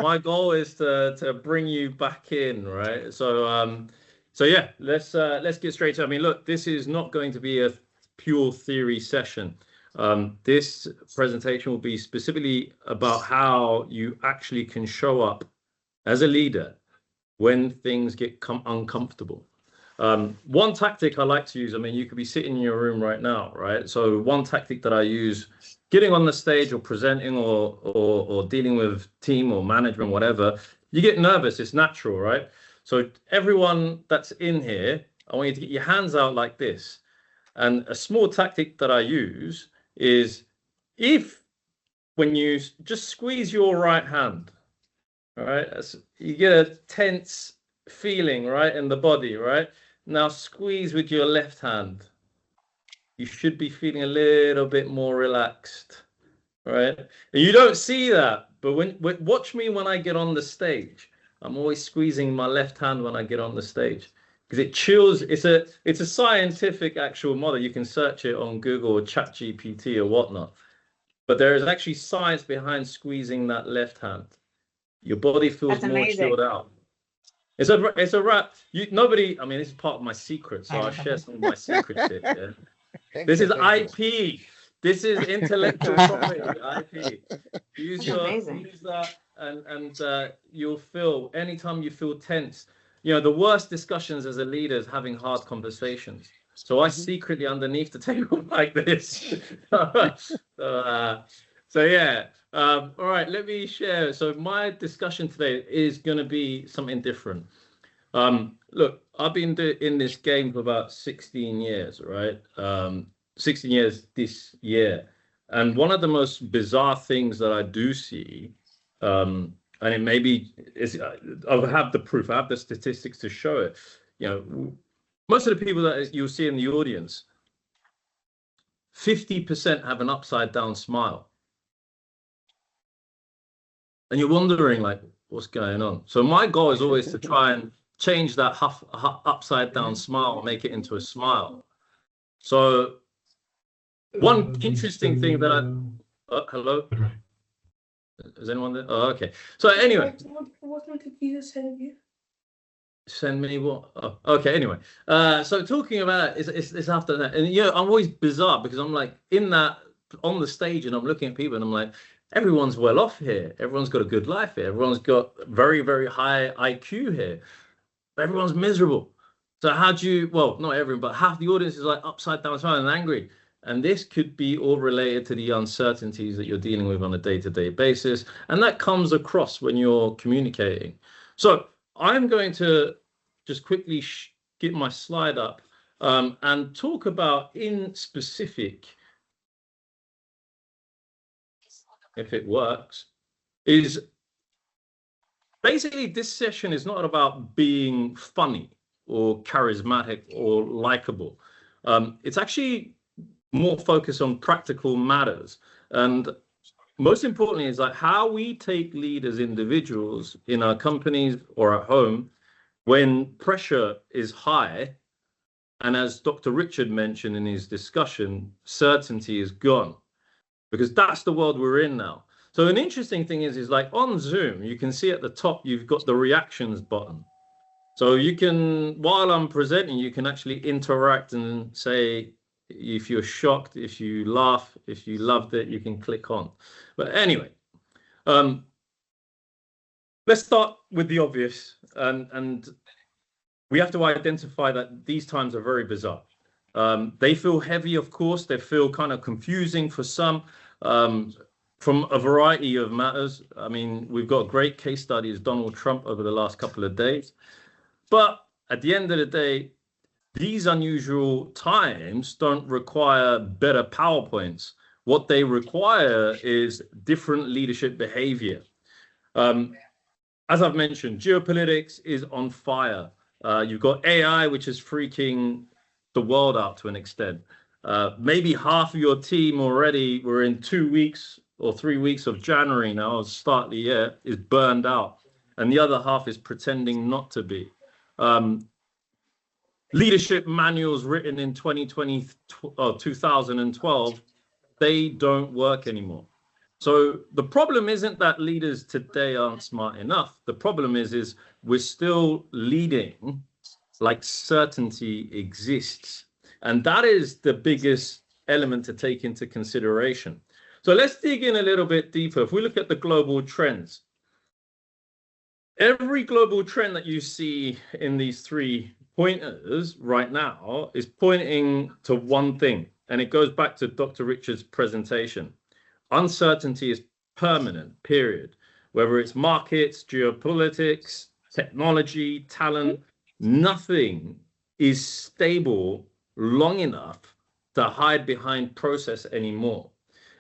my goal is to bring you back in, right? So yeah, let's get straight to it. Look, this is not going to be a pure theory session. This presentation will be specifically about how you actually can show up as a leader when things get uncomfortable. One tactic I like to use, you could be sitting in your room right now, right? So one tactic that I use, getting on the stage or presenting or dealing with team or management, whatever, you get nervous, it's natural, right? So everyone that's in here, I want you to get your hands out like this. And a small tactic that I use is, if when you just squeeze your right hand, all right? You get a tense feeling, right, in the body, right? Now squeeze with your left hand. You should be feeling a little bit more relaxed, right? And you don't see that, but watch me when I get on the stage. I'm always squeezing my left hand when I get on the stage because it chills. It's a scientific actual model. You can search it on Google or ChatGPT or whatnot. But there is actually science behind squeezing that left hand. Your body feels more chilled out. It's a wrap. Nobody. I mean, this is part of my secret, so I'll share some of my secrets here. Yeah? This is IP. This is intellectual property. IP. Use that, and you'll feel anytime you feel tense. You know, the worst discussions as a leader is having hard conversations. So I secretly underneath the table like this. So yeah. All right, let me share. So my discussion today is going to be something different. Look, I've been in this game for about 16 years, right? 16 years this year. And one of the most bizarre things that I do see, and it maybe is, I have the proof, I have the statistics to show it. You know, most of the people that you'll see in the audience, 50% have an upside down smile. And you're wondering, like, what's going on? So my goal is always to try and change that upside down smile, make it into a smile. So one interesting thing that hello? Is anyone there? Oh, okay. So anyway. What did you send you? Send me what? Oh, okay. Anyway, so talking about it's after that, and you know, I'm always bizarre because I'm like on the stage and I'm looking at people and I'm like, everyone's well off here. Everyone's got a good life here. Everyone's got very, very high IQ here. Everyone's miserable. So how do you? Well, not everyone, but half the audience is like upside down, smiling and angry. And this could be all related to the uncertainties that you're dealing with on a day-to-day basis, and that comes across when you're communicating. So I'm going to just quickly get my slide up and talk about in specific, if it works, is basically this session is not about being funny or charismatic or likable. It's actually more focused on practical matters. And most importantly is like how we take lead as individuals in our companies or at home when pressure is high. And as Dr. Richard mentioned in his discussion, certainty is gone, because that's the world we're in now. So an interesting thing is like on Zoom, you can see at the top, you've got the reactions button. So you can, while I'm presenting, you can actually interact and say, if you're shocked, if you laugh, if you loved it, you can click on. But anyway, let's start with the obvious. And we have to identify that these times are very bizarre. They feel heavy, of course. They feel kind of confusing for some from a variety of matters. I mean, we've got great case studies, Donald Trump over the last couple of days. But at the end of the day, these unusual times don't require better PowerPoints. What they require is different leadership behavior. As I've mentioned, geopolitics is on fire. You've got AI, which is freaking the world out to an extent. Maybe half of your team already, we're in 2 weeks or 3 weeks of January now, start of the year, is burned out. And the other half is pretending not to be. Leadership manuals written in 2012, they don't work anymore. So the problem isn't that leaders today aren't smart enough. The problem is we're still leading like certainty exists. And that is the biggest element to take into consideration. So let's dig in a little bit deeper. If we look at the global trends, every global trend that you see in these 3 pointers right now is pointing to one thing, and it goes back to Dr. Richard's presentation. Uncertainty is permanent, period. Whether it's markets, geopolitics, technology, talent, nothing is stable long enough to hide behind process anymore.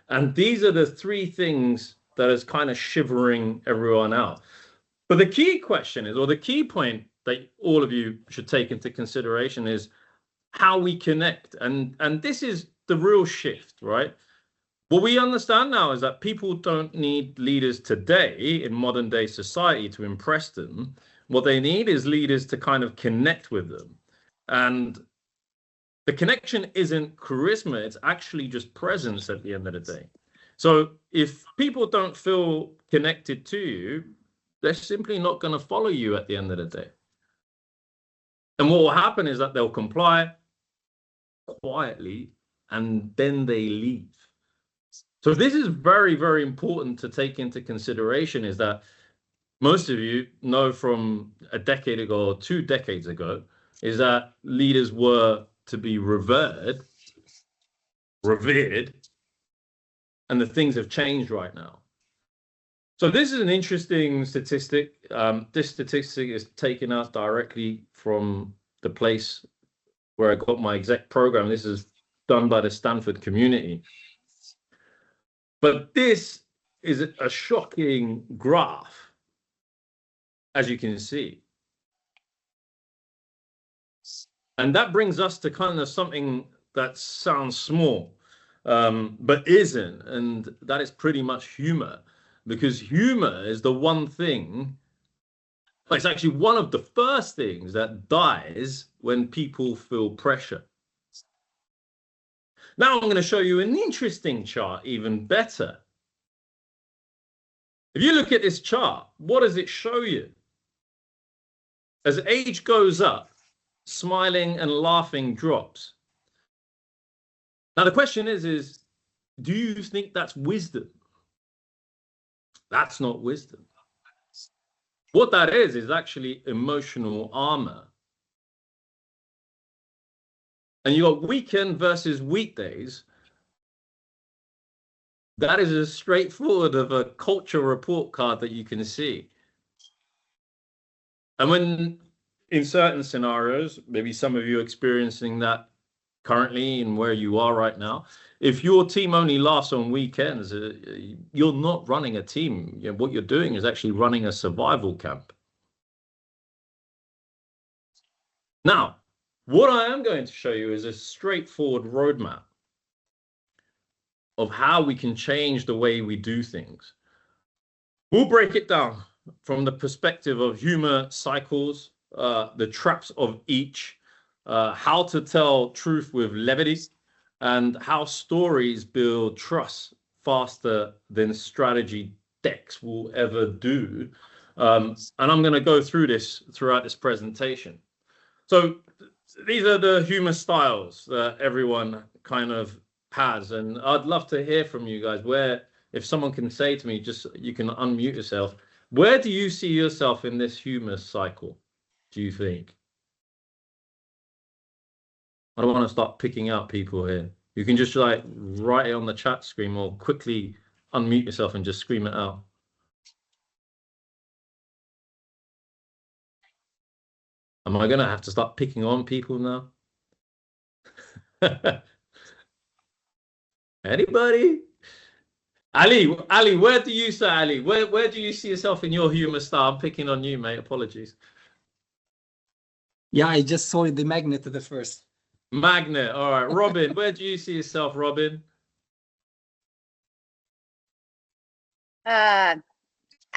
And these are the three things that is kind of shivering everyone out. But the key question is, or the key point that all of you should take into consideration is how we connect. And this is the real shift, right? What we understand now is that people don't need leaders today in modern day society to impress them. What they need is leaders to kind of connect with them. And the connection isn't charisma, it's actually just presence at the end of the day. So if people don't feel connected to you, they're simply not going to follow you at the end of the day. And what will happen is that they'll comply quietly and then they leave. So this is very, very important to take into consideration, is that most of you know from a decade ago or 2 decades ago, is that leaders were to be revered, and the things have changed right now. So this is an interesting statistic. This statistic is taken out directly from the place where I got my exec program. This is done by the Stanford community. But this is a shocking graph, as you can see. And that brings us to kind of something that sounds small, but isn't. And that is pretty much humor, because humor is the one thing, it's actually one of the first things that dies when people feel pressure. Now I'm going to show you an interesting chart, even better. If you look at this chart, what does it show you? As age goes up, smiling and laughing drops. Now the question is, do you think that's wisdom? That's not wisdom. What that is actually emotional armor. And you got weekend versus weekdays. That is as straightforward of a culture report card that you can see. And when in certain scenarios, maybe some of you are experiencing that currently in where you are right now, if your team only lasts on weekends, you're not running a team. You know, what you're doing is actually running a survival camp. Now, what I am going to show you is a straightforward roadmap of how we can change the way we do things. We'll break it down from the perspective of humor cycles, the traps of each, how to tell truth with levity, and how stories build trust faster than strategy decks will ever do. And I'm going to go through this throughout this presentation. So these are the humor styles that everyone kind of has, and I'd love to hear from you guys. Where, if someone can say to me, just you can unmute yourself, where do you see yourself in this humor cycle, do you think? I don't want to start picking out people here. You can just like write it on the chat screen or quickly unmute yourself and just scream it out. Am I going to have to start picking on people now? Anybody? Ali, where do you say, Ali? Where do you see yourself in your humor style? I'm picking on you, mate. Apologies. Yeah, I just saw the magnet at the first. Magnet. All right. Robin, where do you see yourself, Robin?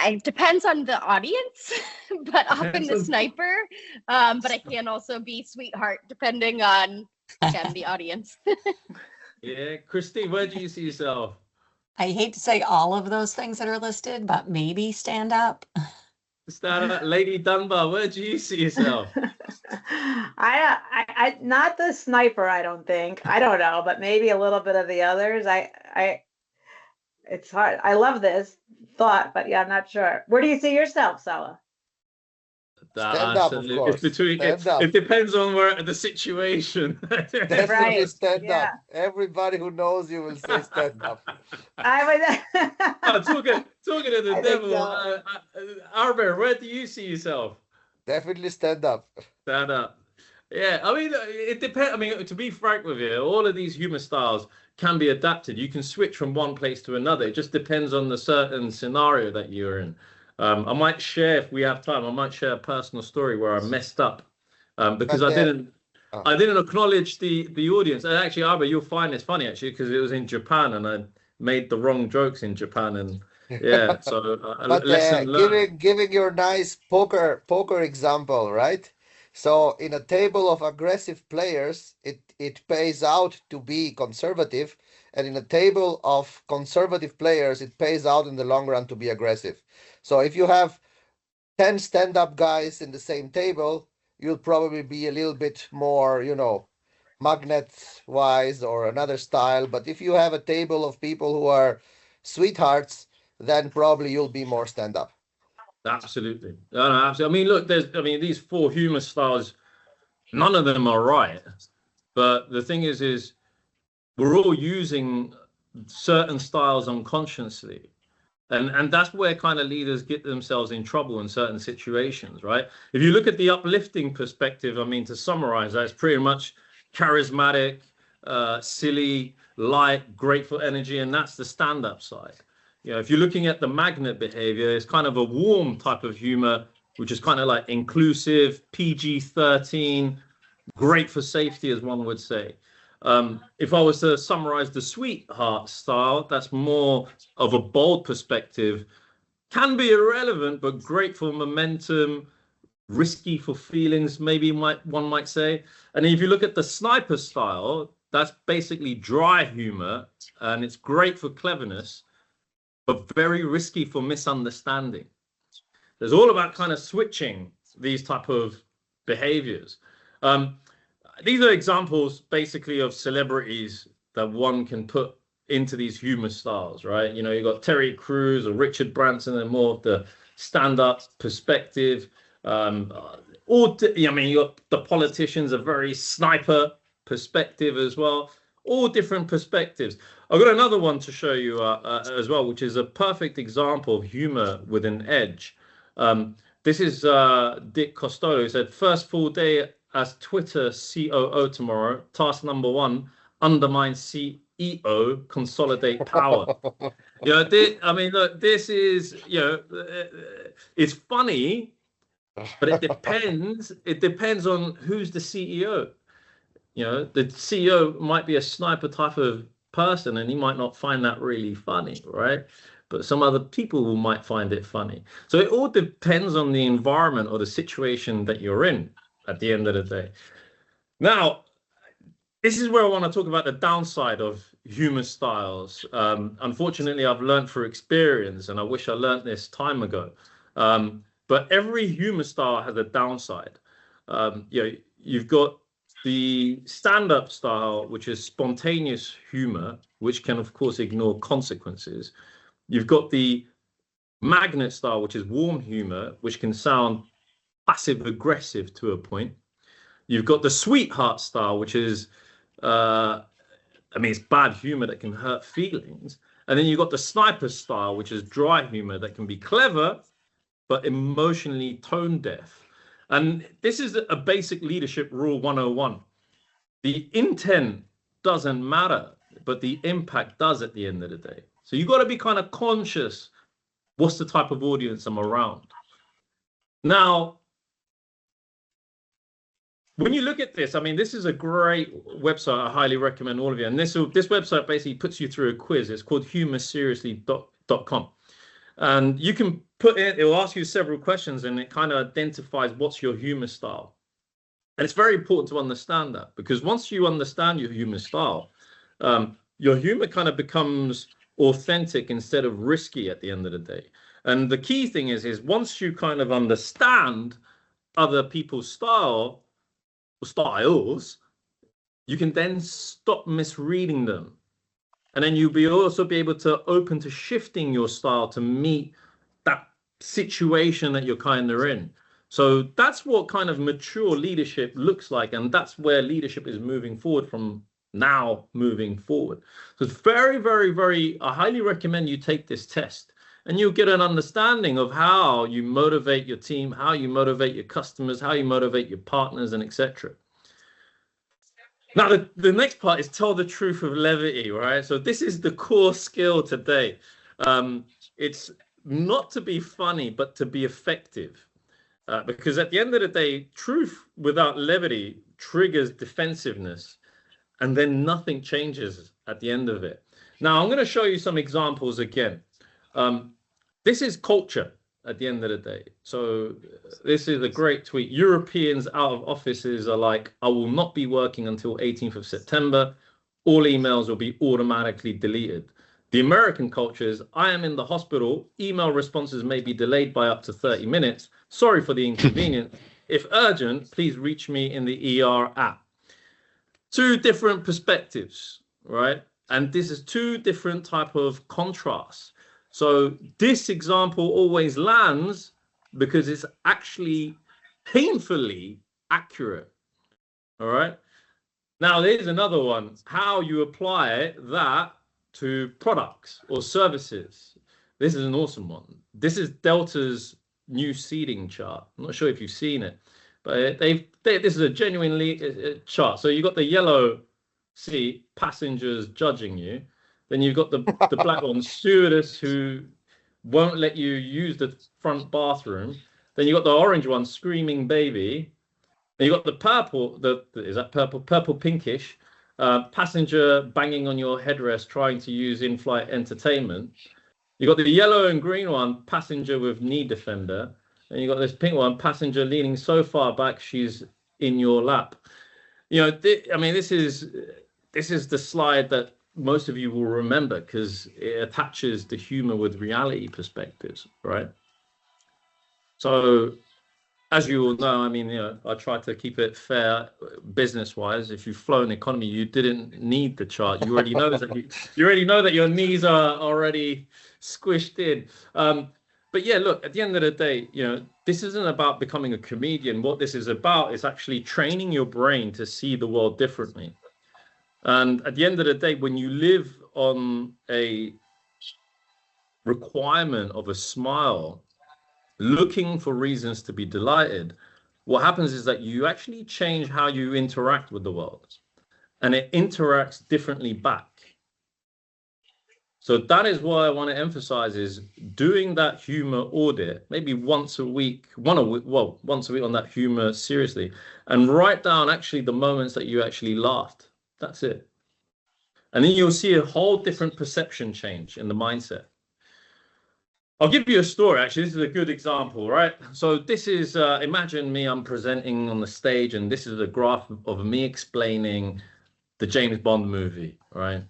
It depends on the audience, but often the sniper. But I can also be sweetheart, depending on the audience. Yeah, Christine, where do you see yourself? I hate to say all of those things that are listed, but maybe stand up. Stand up. Lady Dunbar, where do you see yourself? I not the sniper, I don't think. I don't know, but maybe a little bit of the others. It's hard. I love this thought, but yeah, I'm not sure. Where do you see yourself, Salah? Stand up, of course. It depends on where the situation. Definitely Right. stand Yeah. up. Everybody who knows you will say stand up. I would. Talking to the I think devil. so. Arber, where do you see yourself? Definitely stand up. Stand up. Yeah, I mean, it depends. I mean, to be frank with you, all of these humor styles can be adapted. You can switch from one place to another. It just depends on the certain scenario that you're in. I might share, if we have time, I might share a personal story where I messed up because I didn't acknowledge the audience. And actually, Abba, you'll find this funny actually because it was in Japan and I made the wrong jokes in Japan and yeah. So But lesson learned. giving your nice poker example, right? So in a table of aggressive players, it pays out to be conservative, and in a table of conservative players, it pays out in the long run to be aggressive. So if you have 10 stand-up guys in the same table, you'll probably be a little bit more, you know, magnet-wise or another style. But if you have a table of people who are sweethearts, then probably you'll be more stand-up. Absolutely. No, absolutely. I mean, look, these 4 humor styles, none of them are right. But the thing is we're all using certain styles unconsciously. And that's where kind of leaders get themselves in trouble in certain situations, right? If you look at the uplifting perspective, I mean, to summarize that, it's pretty much charismatic, silly, light, grateful energy, and that's the stand-up side. You know, if you're looking at the magnet behavior, it's kind of a warm type of humor, which is kind of like inclusive, PG-13, great for safety, as one would say. If I was to summarize the sweetheart style, that's more of a bold perspective, can be irrelevant, but great for momentum, risky for feelings, maybe one might say. And if you look at the sniper style, that's basically dry humor, and it's great for cleverness, but very risky for misunderstanding. There's all about kind of switching these type of behaviors. These are examples basically of celebrities that one can put into these humor styles, right? You know, you got Terry Crews or Richard Branson and more of the stand-up perspective. You got the politicians, a very sniper perspective as well. All different perspectives. I've got another one to show you as well, which is a perfect example of humor with an edge. This is Dick Costello, who said, first full day as Twitter COO tomorrow. Task number 1, undermine CEO, consolidate power. You know, look, this is, you know, it's funny, but it depends. It depends on who's the CEO. You know, the CEO might be a sniper type of person and he might not find that really funny, right? But some other people might find it funny. So it all depends on the environment or the situation that you're in at the end of the day. Now, this is where I want to talk about the downside of humor styles. Unfortunately, I've learned through experience, and I wish I learned this time ago. But every humor style has a downside. You know, you've got the stand-up style, which is spontaneous humor, which can, of course, ignore consequences. You've got the magnet style, which is warm humor, which can sound passive-aggressive to a point. You've got the sweetheart style, which is, it's bad humor that can hurt feelings. And then you've got the sniper style, which is dry humor that can be clever, but emotionally tone-deaf. And this is a basic leadership rule 101. The intent doesn't matter, but the impact does at the end of the day. So you've got to be kind of conscious, what's the type of audience I'm around? Now, when you look at this, I mean, this is a great website. I highly recommend all of you. And this website basically puts you through a quiz. It's called humorseriously.com. And you can put in, it will ask you several questions and it kind of identifies what's your humor style. And it's very important to understand that, because once you understand your humor style, your humor kind of becomes authentic instead of risky at the end of the day. And the key thing is once you kind of understand other people's styles, you can then stop misreading them. And then you'll also be able to open to shifting your style to meet that situation that you're kind of in. So that's what kind of mature leadership looks like. And that's where leadership is moving forward from now moving forward. So it's very, very, very, I highly recommend you take this test and you'll get an understanding of how you motivate your team, how you motivate your customers, how you motivate your partners, and etc. Now, the next part is tell the truth with levity, right? So this is the core skill today. It's not to be funny, but to be effective. Because at the end of the day, truth without levity triggers defensiveness, and then nothing changes at the end of it. Now, I'm going to show you some examples again. This is culture at the end of the day. So this is a great tweet. Europeans out of offices are like, I will not be working until 18th of September. All emails will be automatically deleted. The American culture is, I am in the hospital. Email responses may be delayed by up to 30 minutes. Sorry for the inconvenience. If urgent, please reach me in the ER app. Two different perspectives, right? And this is two different type of contrasts. So this example always lands because it's actually painfully accurate. All right. Now, there's another one, how you apply that to products or services. This is an awesome one. This is Delta's new seating chart. I'm not sure if you've seen it, but this is a genuinely chart. So you've got the yellow seat, passengers judging you. Then you've got the black one, stewardess who won't let you use the front bathroom. Then you've got the orange one, screaming baby. Then you've got the purple, is that purple? Purple pinkish, passenger banging on your headrest trying to use in-flight entertainment. You've got the yellow and green one, passenger with knee defender. And you've got this pink one, passenger leaning so far back she's in your lap. You know, I mean, this is the slide that most of you will remember because it attaches the humor with reality perspectives, right? So as you all know, I mean, you know, I try to keep it fair business-wise. If you've flown economy, you didn't need the chart. You already know that you already know that your knees are already squished in. But yeah, look, at the end of the day, you know, this isn't about becoming a comedian. What this is about is actually training your brain to see the world differently. And at the end of the day, when you live on a requirement of a smile, looking for reasons to be delighted, what happens is that you actually change how you interact with the world, and it interacts differently back. So that is what I want to emphasize is doing that humor audit, maybe once a week on that humor seriously, and write down actually the moments that you actually laughed. That's it. And then you'll see a whole different perception change in the mindset. I'll give you a story. Actually, this is a good example, right? So this is, imagine me, I'm presenting on the stage, and this is a graph of me explaining the James Bond movie, right?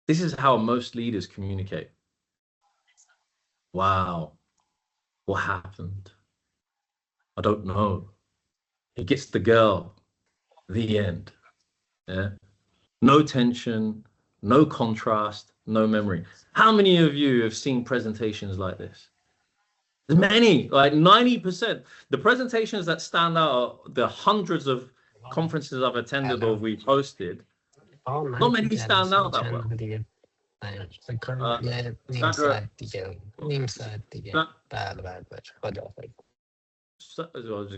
This is how most leaders communicate. Wow, what happened? I don't know. He gets the girl. The end. Yeah. No tension, no contrast, no memory. How many of you have seen presentations like this? There's many, like 90%. The presentations that stand out are the hundreds of conferences I've attended or we've hosted. Not many stand out that well. I was just going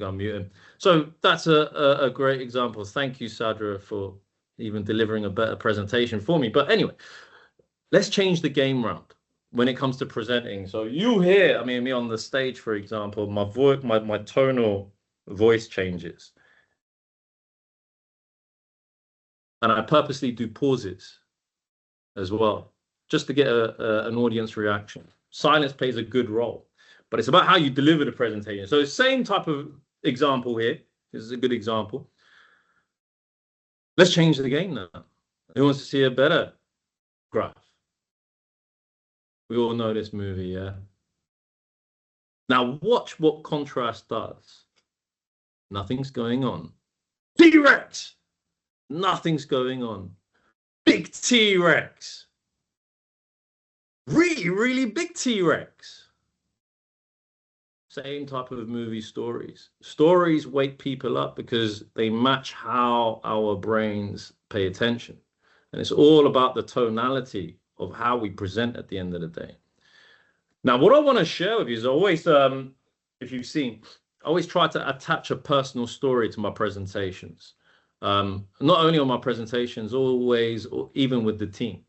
to mute him. So that's a great example. Thank you, Sadra, for even delivering a better presentation for me. But anyway, let's change the game round when it comes to presenting. So you hear, I mean, me on the stage, for example, my voice, my tonal voice changes. And I purposely do pauses as well, just to get an audience reaction. Silence plays a good role. But it's about how you deliver the presentation. So the same type of example here. This is a good example. Let's change the game now. Who wants to see a better graph? We all know this movie, yeah? Now watch what contrast does. Nothing's going on. T-Rex! Nothing's going on. Big T-Rex. Really, really big T-Rex. Same type of movie stories. Stories wake people up because they match how our brains pay attention. And it's all about the tonality of how we present at the end of the day. Now, what I want to share with you is always, if you've seen, I always try to attach a personal story to my presentations. Not only on my presentations, always, or even with the team.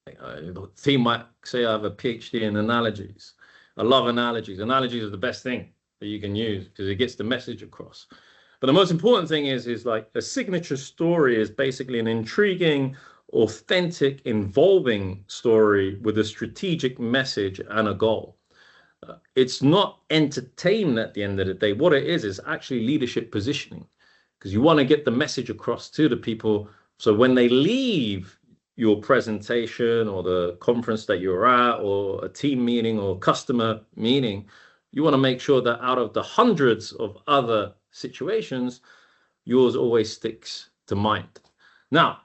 The team might say I have a PhD in analogies. I love analogies. Analogies are the best thing that you can use because it gets the message across. But the most important thing is like a signature story is basically an intriguing, authentic, involving story with a strategic message and a goal. It's not entertainment at the end of the day. What it is actually leadership positioning, because you want to get the message across to the people. So when they leave your presentation or the conference that you're at or a team meeting or customer meeting, you want to make sure that out of the hundreds of other situations, yours always sticks to mind. Now,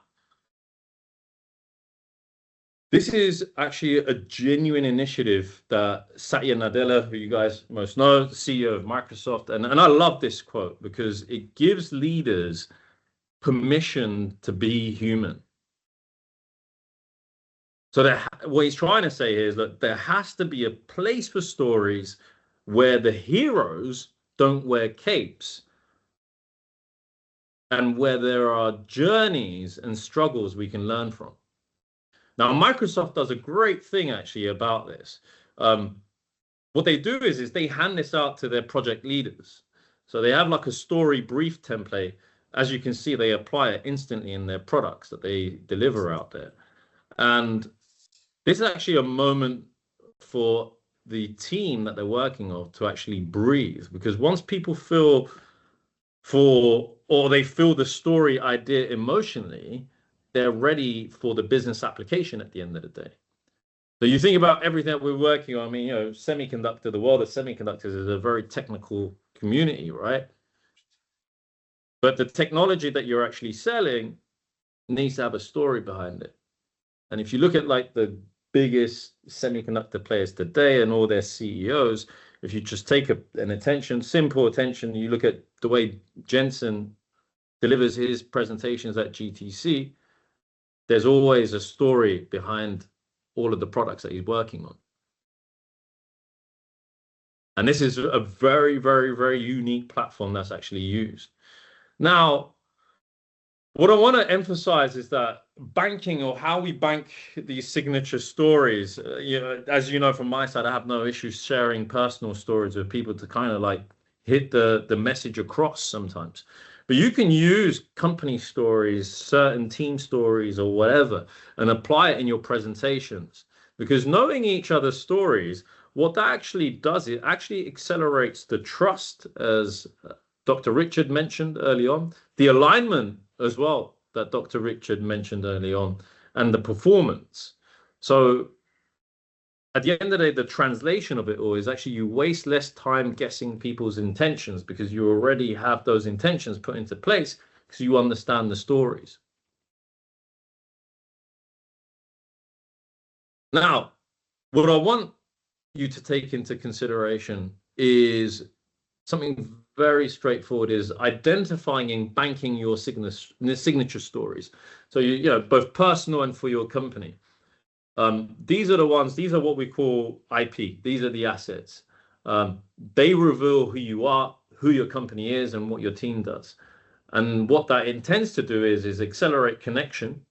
this is actually a genuine initiative that Satya Nadella, who you guys most know, the CEO of Microsoft, and I love this quote because it gives leaders permission to be human. So what he's trying to say here is that there has to be a place for stories where the heroes don't wear capes and where there are journeys and struggles we can learn from. Now, Microsoft does a great thing actually about this. What they do is they hand this out to their project leaders. So they have like a story brief template. As you can see, they apply it instantly in their products that they deliver out there. And this is actually a moment for the team that they're working on to actually breathe, because once people feel they feel the story idea emotionally, they're ready for the business application at the end of the day. So you think about everything that we're working on. I mean, semiconductor, the world of semiconductors is a very technical community, right? But the technology that you're actually selling needs to have a story behind it. And if you look at like the biggest semiconductor players today and all their CEOs, if you just take simple attention, you look at the way Jensen delivers his presentations at GTC, there's always a story behind all of the products that he's working on. And this is a very, very, very unique platform that's actually used. Now, what I want to emphasize is that banking, or how we bank these signature stories, as you know from my side, I have no issues sharing personal stories with people to kind of like hit the message across sometimes. But you can use company stories, certain team stories or whatever, and apply it in your presentations. Because knowing each other's stories, what that actually does, it actually accelerates the trust, as Dr. Richard mentioned early on, the alignment as well that Dr. Richard mentioned early on, and the performance. So at the end of the day, the translation of it all is actually you waste less time guessing people's intentions because you already have those intentions put into place because you understand the stories. Now, what I want you to take into consideration is something very straightforward, is identifying and banking your signature stories. So, both personal and for your company. These are what we call IP. These are the assets. They reveal who you are, who your company is, and what your team does. And what that intends to do is accelerate connection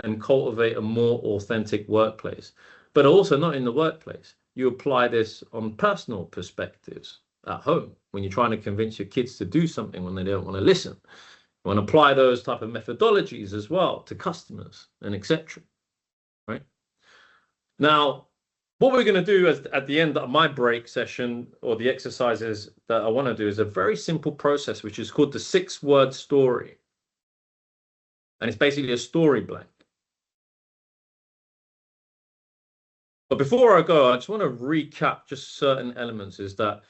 and cultivate a more authentic workplace. But also not in the workplace. You apply this on personal perspectives at home when you're trying to convince your kids to do something when they don't want to listen. You want to apply those type of methodologies as well to customers and etc. Right? Now, what we're going to do at the end of my break session, or the exercises that I want to do, is a very simple process, which is called the 6-word story. And it's basically a story blank. But before I go, I just want to recap just certain elements, is that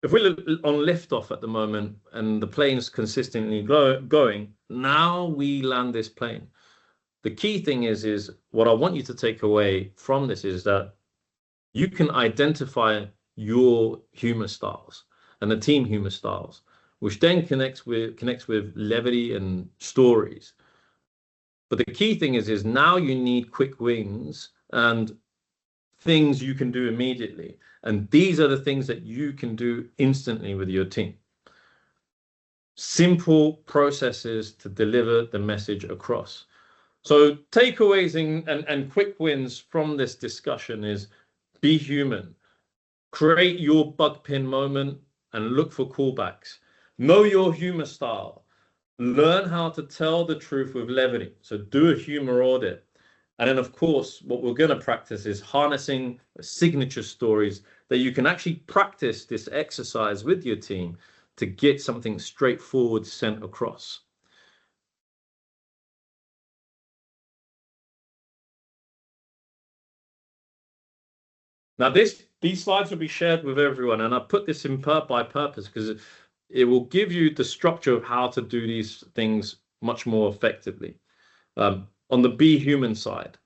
if we're on liftoff at the moment and the plane's consistently going, now we land this plane. The key thing is what I want you to take away from this is that you can identify your humor styles and the team humor styles, which then connects with levity and stories. But the key thing is now you need quick wins and things you can do immediately. And these are the things that you can do instantly with your team. simple processes to deliver the message across. So takeaways and quick wins from this discussion is be human, create your bug pin moment and look for callbacks. Know your humor style. Learn how to tell the truth with levity. So do a humor audit. And then, of course, what we're going to practice is harnessing signature stories that you can actually practice this exercise with your team to get something straightforward sent across. Now, these slides will be shared with everyone, and I put this in by purpose because it will give you the structure of how to do these things much more effectively. On the be human side,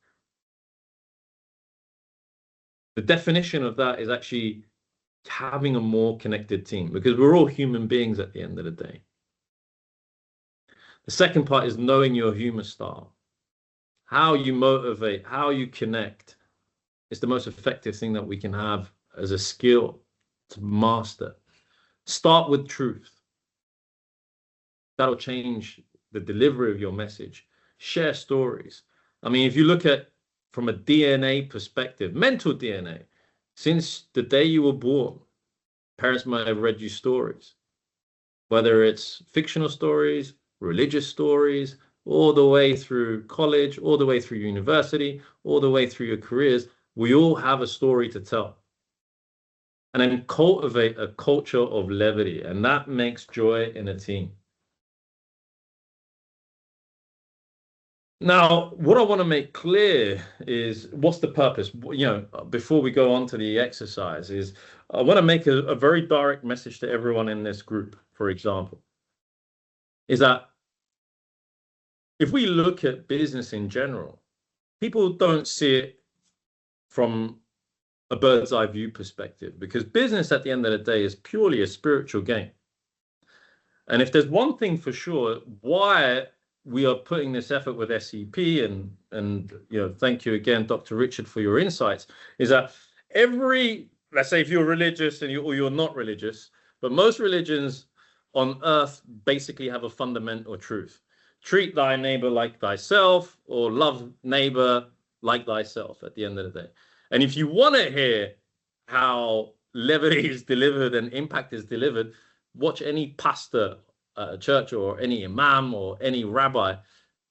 the definition of that is actually having a more connected team, because we're all human beings at the end of the day. The second part is knowing your humor style. How you motivate, how you connect is the most effective thing that we can have as a skill to master. Start with truth. That'll change the delivery of your message. Share stories. I mean, if you look at from a DNA perspective, mental DNA, since the day you were born, parents might have read you stories, whether it's fictional stories, religious stories, all the way through college, all the way through university, all the way through your careers. We all have a story to tell. And then cultivate a culture of levity, and that makes joy in a team. Now, what I want to make clear is what's the purpose? You know, before we go on to the exercise, is I want to make a very direct message to everyone in this group, for example, is that if we look at business in general, people don't see it from a bird's eye view perspective, because business at the end of the day is purely a spiritual game. And if there's one thing for sure, why we are putting this effort with SEP, and you know, thank you again, Dr. Richard, for your insights, is that let's say if you're religious or you're not religious, but most religions on earth basically have a fundamental truth. Treat thy neighbor like thyself, or love neighbor like thyself at the end of the day. And if you want to hear how levity is delivered and impact is delivered, watch any pastor at a church or any imam or any rabbi.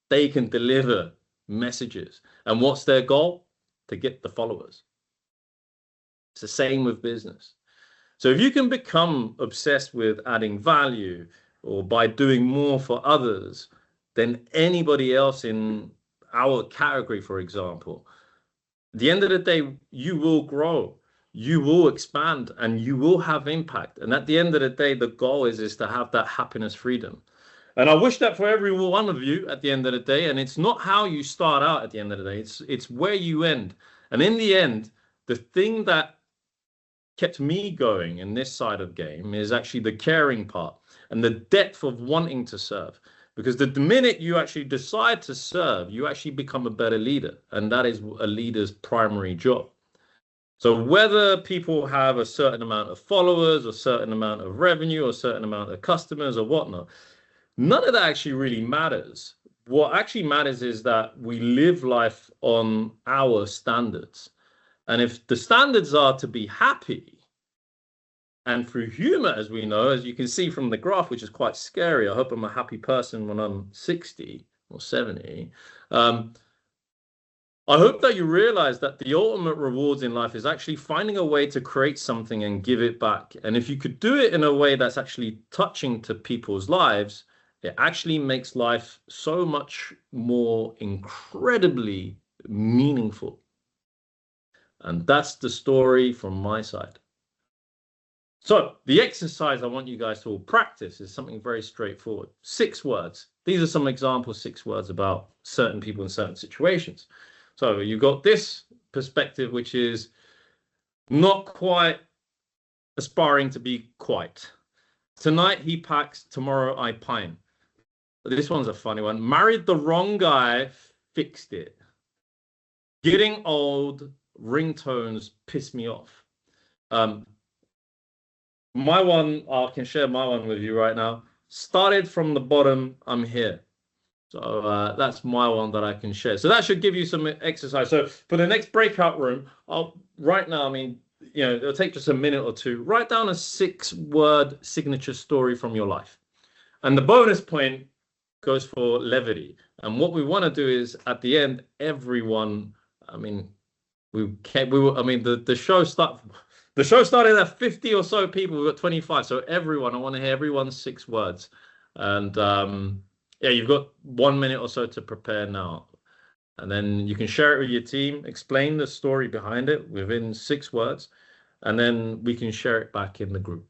They can deliver messages. And what's their goal? To get the followers. It's the same with business. So if you can become obsessed with adding value or by doing more for others than anybody else in our category, for example, at the end of the day, you will grow, you will expand, and you will have impact. And at the end of the day, the goal is to have that happiness, freedom. And I wish that for every one of you at the end of the day. And it's not how you start out at the end of the day, it's where you end. And in the end, the thing that kept me going in this side of game is actually the caring part and the depth of wanting to serve. Because the minute you actually decide to serve, you actually become a better leader. And that is a leader's primary job. So whether people have a certain amount of followers, a certain amount of revenue, or a certain amount of customers or whatnot, none of that actually really matters. What actually matters is that we live life on our standards. And if the standards are to be happy, and through humor, as we know, as you can see from the graph, which is quite scary, I hope I'm a happy person when I'm 60 or 70. I hope that you realize that the ultimate rewards in life is actually finding a way to create something and give it back. And if you could do it in a way that's actually touching to people's lives, it actually makes life so much more incredibly meaningful. And that's the story from my side. So the exercise I want you guys to all practice is something very straightforward. 6 words. These are some example 6 words about certain people in certain situations. So you've got this perspective, which is not quite aspiring to be quite. Tonight he packs, tomorrow I pine. This one's a funny one. Married the wrong guy, fixed it. Getting old, ringtones piss me off. My one, I can share my one with you right now. started from the bottom, I'm here. So that's my one that I can share. So that should give you some exercise. So for the next breakout room, right now, I mean, it'll take just a minute or two. Write down a 6-word signature story from your life. And the bonus point goes for levity. And what we want to do is at the end, everyone, I mean, the show started at 50 or so people. We've got 25. So everyone, I want to hear everyone's 6 words. And yeah, you've got 1 minute or so to prepare now. And then you can share it with your team, explain the story behind it within 6 words, and then we can share it back in the group.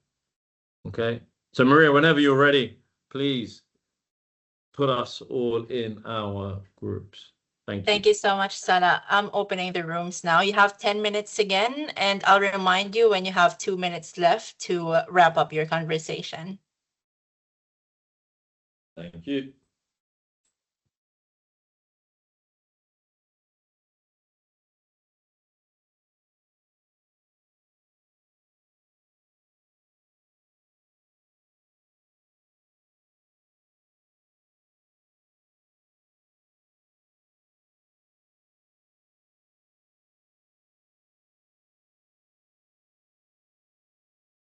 Okay? So Maria, whenever you're ready, please put us all in our groups. Thank you. Thank you so much, Salah. I'm opening the rooms now. You have 10 minutes again, and I'll remind you when you have 2 minutes left to wrap up your conversation. Thank you.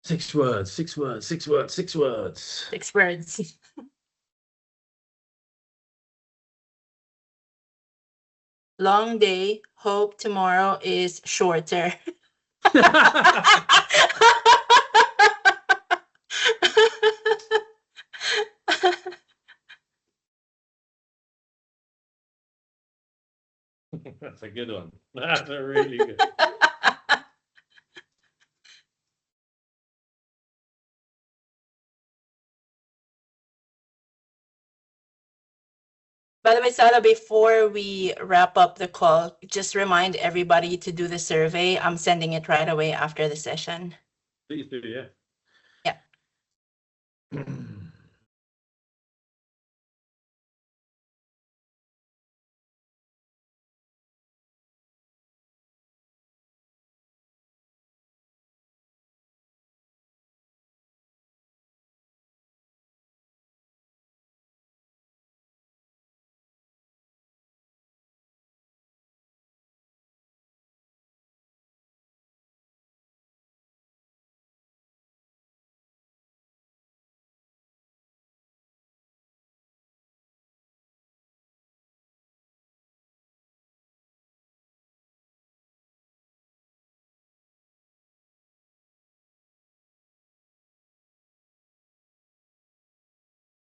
Six words, 6 words, 6 words, 6 words. 6 words. Long day, hope tomorrow is shorter. That's a good one. That's a really good. By the way, Salah, before we wrap up the call, just remind everybody to do the survey. I'm sending it right away after the session. Please do, yeah. Yeah.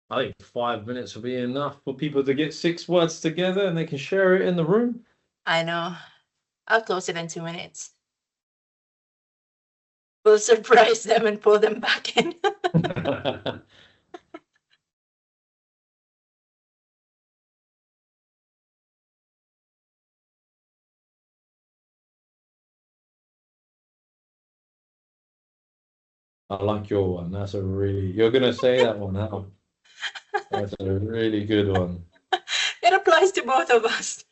I think 5 minutes will be enough for people to get 6 words together and they can share it in the room. I know. I'll close it in 2 minutes. We'll surprise them and pull them back in. I like your one. That's a really, you're going to say that one now. That's a really good one. It applies to both of us.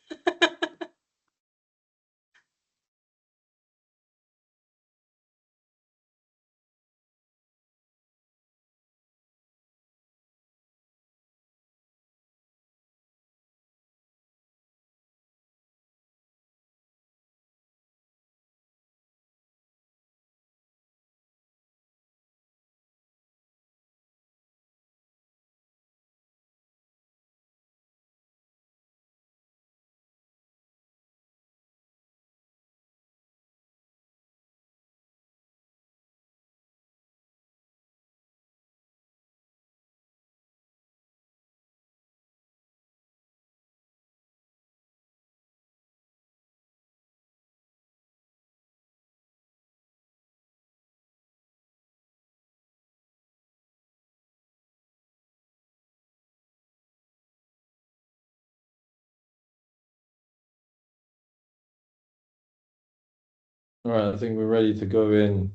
All right, I think we're ready to go in.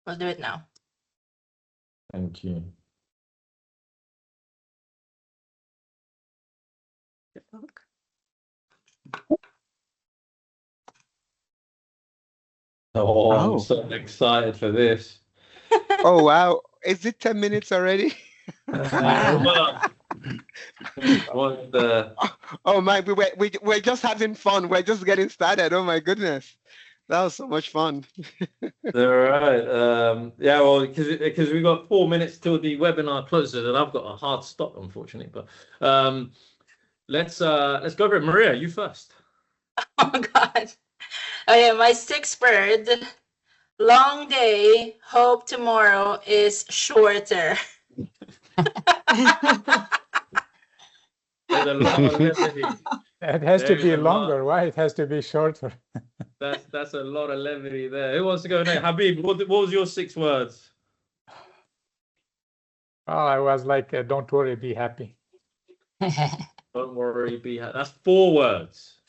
We'll do it now. Thank you. Oh, I'm so excited for this. Oh, wow. is it 10 minutes already? Oh my, we're just having fun. We're just getting started. Oh my goodness. That was so much fun. All right. Yeah, well, because we've got 4 minutes till the webinar closes, and I've got a hard stop, unfortunately. But let's go for it. Maria, you first. Oh God. Okay, my 6th word. Long day, hope tomorrow is shorter. There's a lot of levity. It has to be longer. Why? It has to be shorter. That's a lot of levity there. Who wants to go next? Habib, what was your 6 words? Oh, I was like, don't worry, be happy. Don't worry, be happy. That's 4 words.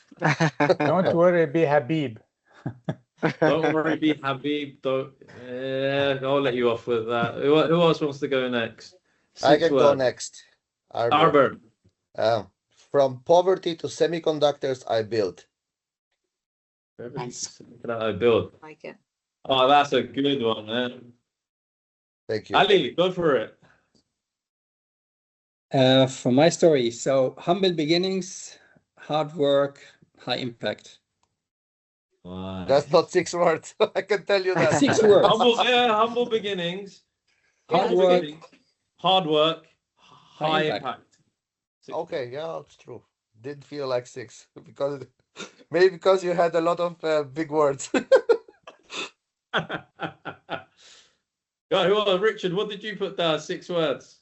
Don't worry, be Habib. Don't worry, be Habib. I'll let you off with that. Who else wants to go next? I can go next. Arbor. From poverty to semiconductors, I built. Nice. I built. Like it. Oh, that's a good one, man. Thank you. Ali, go for it. From my story, so humble beginnings, hard work, high impact. Wow. That's not 6 words. I can tell you that. 6 words. Humble beginnings. Hard work, high impact. Okay, yeah, it's true. Did feel like 6 because maybe because you had a lot of big words. Richard, what did you put down? 6 words.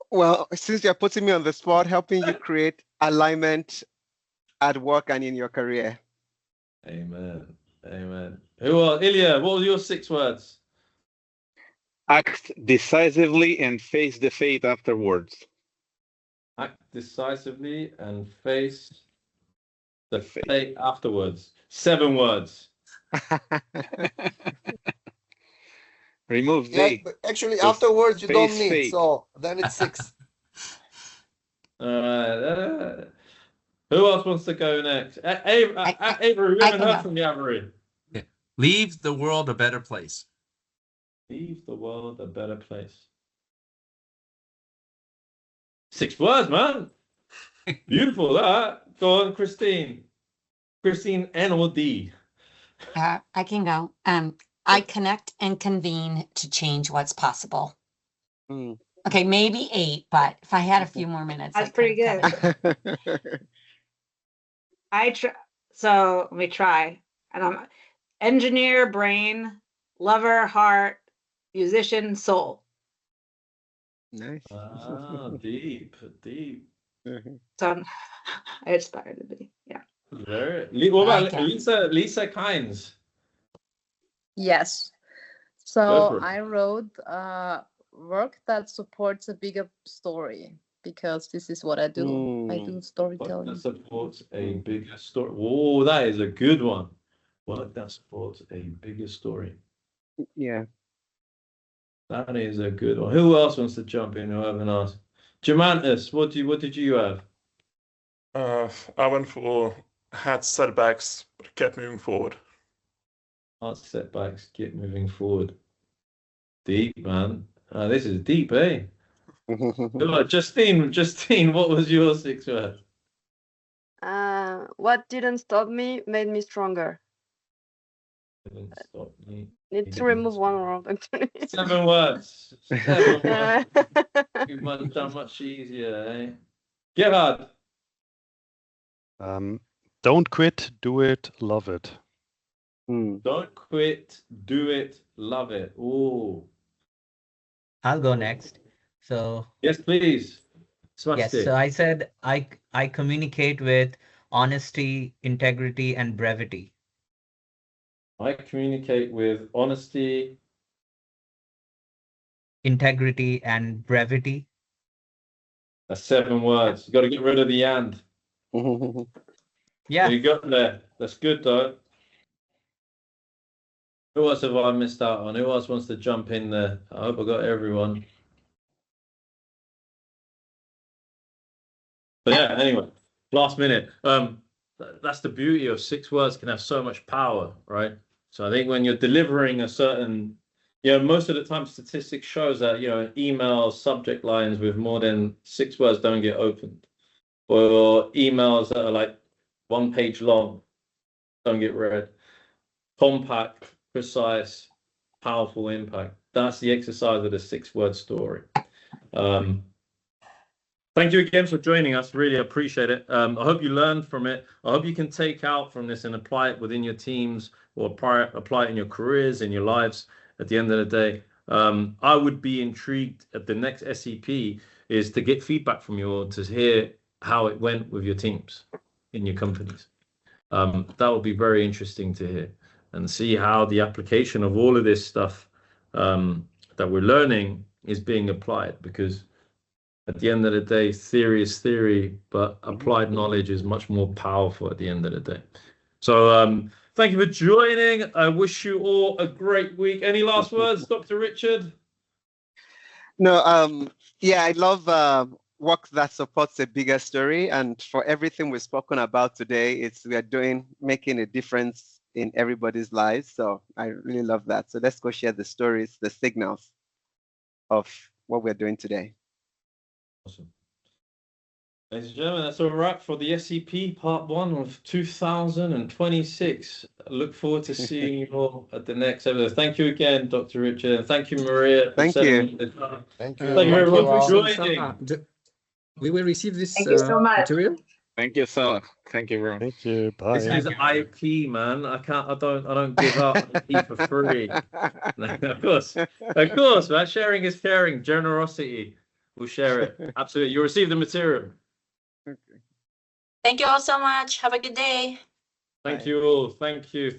Well, since you're putting me on the spot, helping you create alignment at work and in your career. Amen. Amen. Ilya, what was your 6 words? Act decisively and face the fate afterwards. Act decisively and face the fate afterwards. 7 words. Remove yeah, but actually, afterwards you don't need, fate. So then it's 6. Who else wants to go next? Avery, we haven't heard from you, Avery. Yeah. Leave the world a better place. Leave the world a better place. 6 words, man. Beautiful, that. Go on, Christine. Christine N or D? I can go. I connect and convene to change what's possible. Okay, maybe 8, but if I had a few more minutes. That's pretty good. So let me try. And I'm engineer, brain, lover, heart, musician, soul. Nice. Deep. So I aspire to be, yeah. What about Lisa Kynes? Yes. So I wrote work that supports a bigger story because this is what I do. I do storytelling. Work that supports a bigger story. Oh, that is a good one. Work that supports a bigger story. Yeah. That is a good one. Who else wants to jump in? Who haven't asked? Jamantis, what did you have? I went for had setbacks, but kept moving forward. Had setbacks, kept moving forward. Deep, man. This is deep, eh? Justine, what was your 6 words? What didn't stop me made me stronger. Didn't stop me. Need to remove 1 word, actually. 7 words. 7 words. You might have done much easier, eh? Gerhard. Don't quit, do it, love it. Don't quit, do it, love it. Ooh. I'll go next. So yes, please. Yes, so I said I communicate with honesty, integrity, and brevity. I communicate with honesty, integrity, and brevity. That's 7 words. You got to get rid of the and. Yeah. You got there. That's good though. Who else have I missed out on? Who else wants to jump in there? I hope I got everyone. But yeah, anyway, last minute. That's the beauty of 6 words can have so much power, right? So I think when you're delivering a certain you know, most of the time statistics shows that, you know, email subject lines with more than 6 words don't get opened, or emails that are like 1 page long don't get read. Compact, precise, powerful impact. That's the exercise of the 6-word story. Thank you again for joining us. Really appreciate it. I hope you learned from it. I hope you can take out from this and apply it within your teams, or apply it in your careers, in your lives. At the end of the day, I would be intrigued at the next SEP is to get feedback from you all, to hear how it went with your teams in your companies. That would be very interesting to hear, and see how the application of all of this stuff that we're learning is being applied. Because at the end of the day, theory is theory, but applied knowledge is much more powerful at the end of the day. So thank you for joining. I wish you all a great week. Any last words, Dr. Richard? No, yeah, I love work that supports a bigger story. And for everything we've spoken about today, we are making a difference in everybody's lives. So I really love that. So let's go share the stories, the signals of what we're doing today. Awesome. Ladies and gentlemen, that's a wrap for the SEP Part 1 of 2026. I look forward to seeing you all at the next episode. Thank you again, Dr. Richard, and thank you, Maria. Thank you. Thank you everyone for joining. We will receive this Thank you so much. material. Thank you, Salah. Thank you, everyone. Thank you. Bye. This is IP, man. I don't give up IP for free. Of course, man. Sharing is caring. Generosity. We'll share it. Absolutely. You'll receive the material. Thank you all so much. Have a good day. Thank you all. Thank you.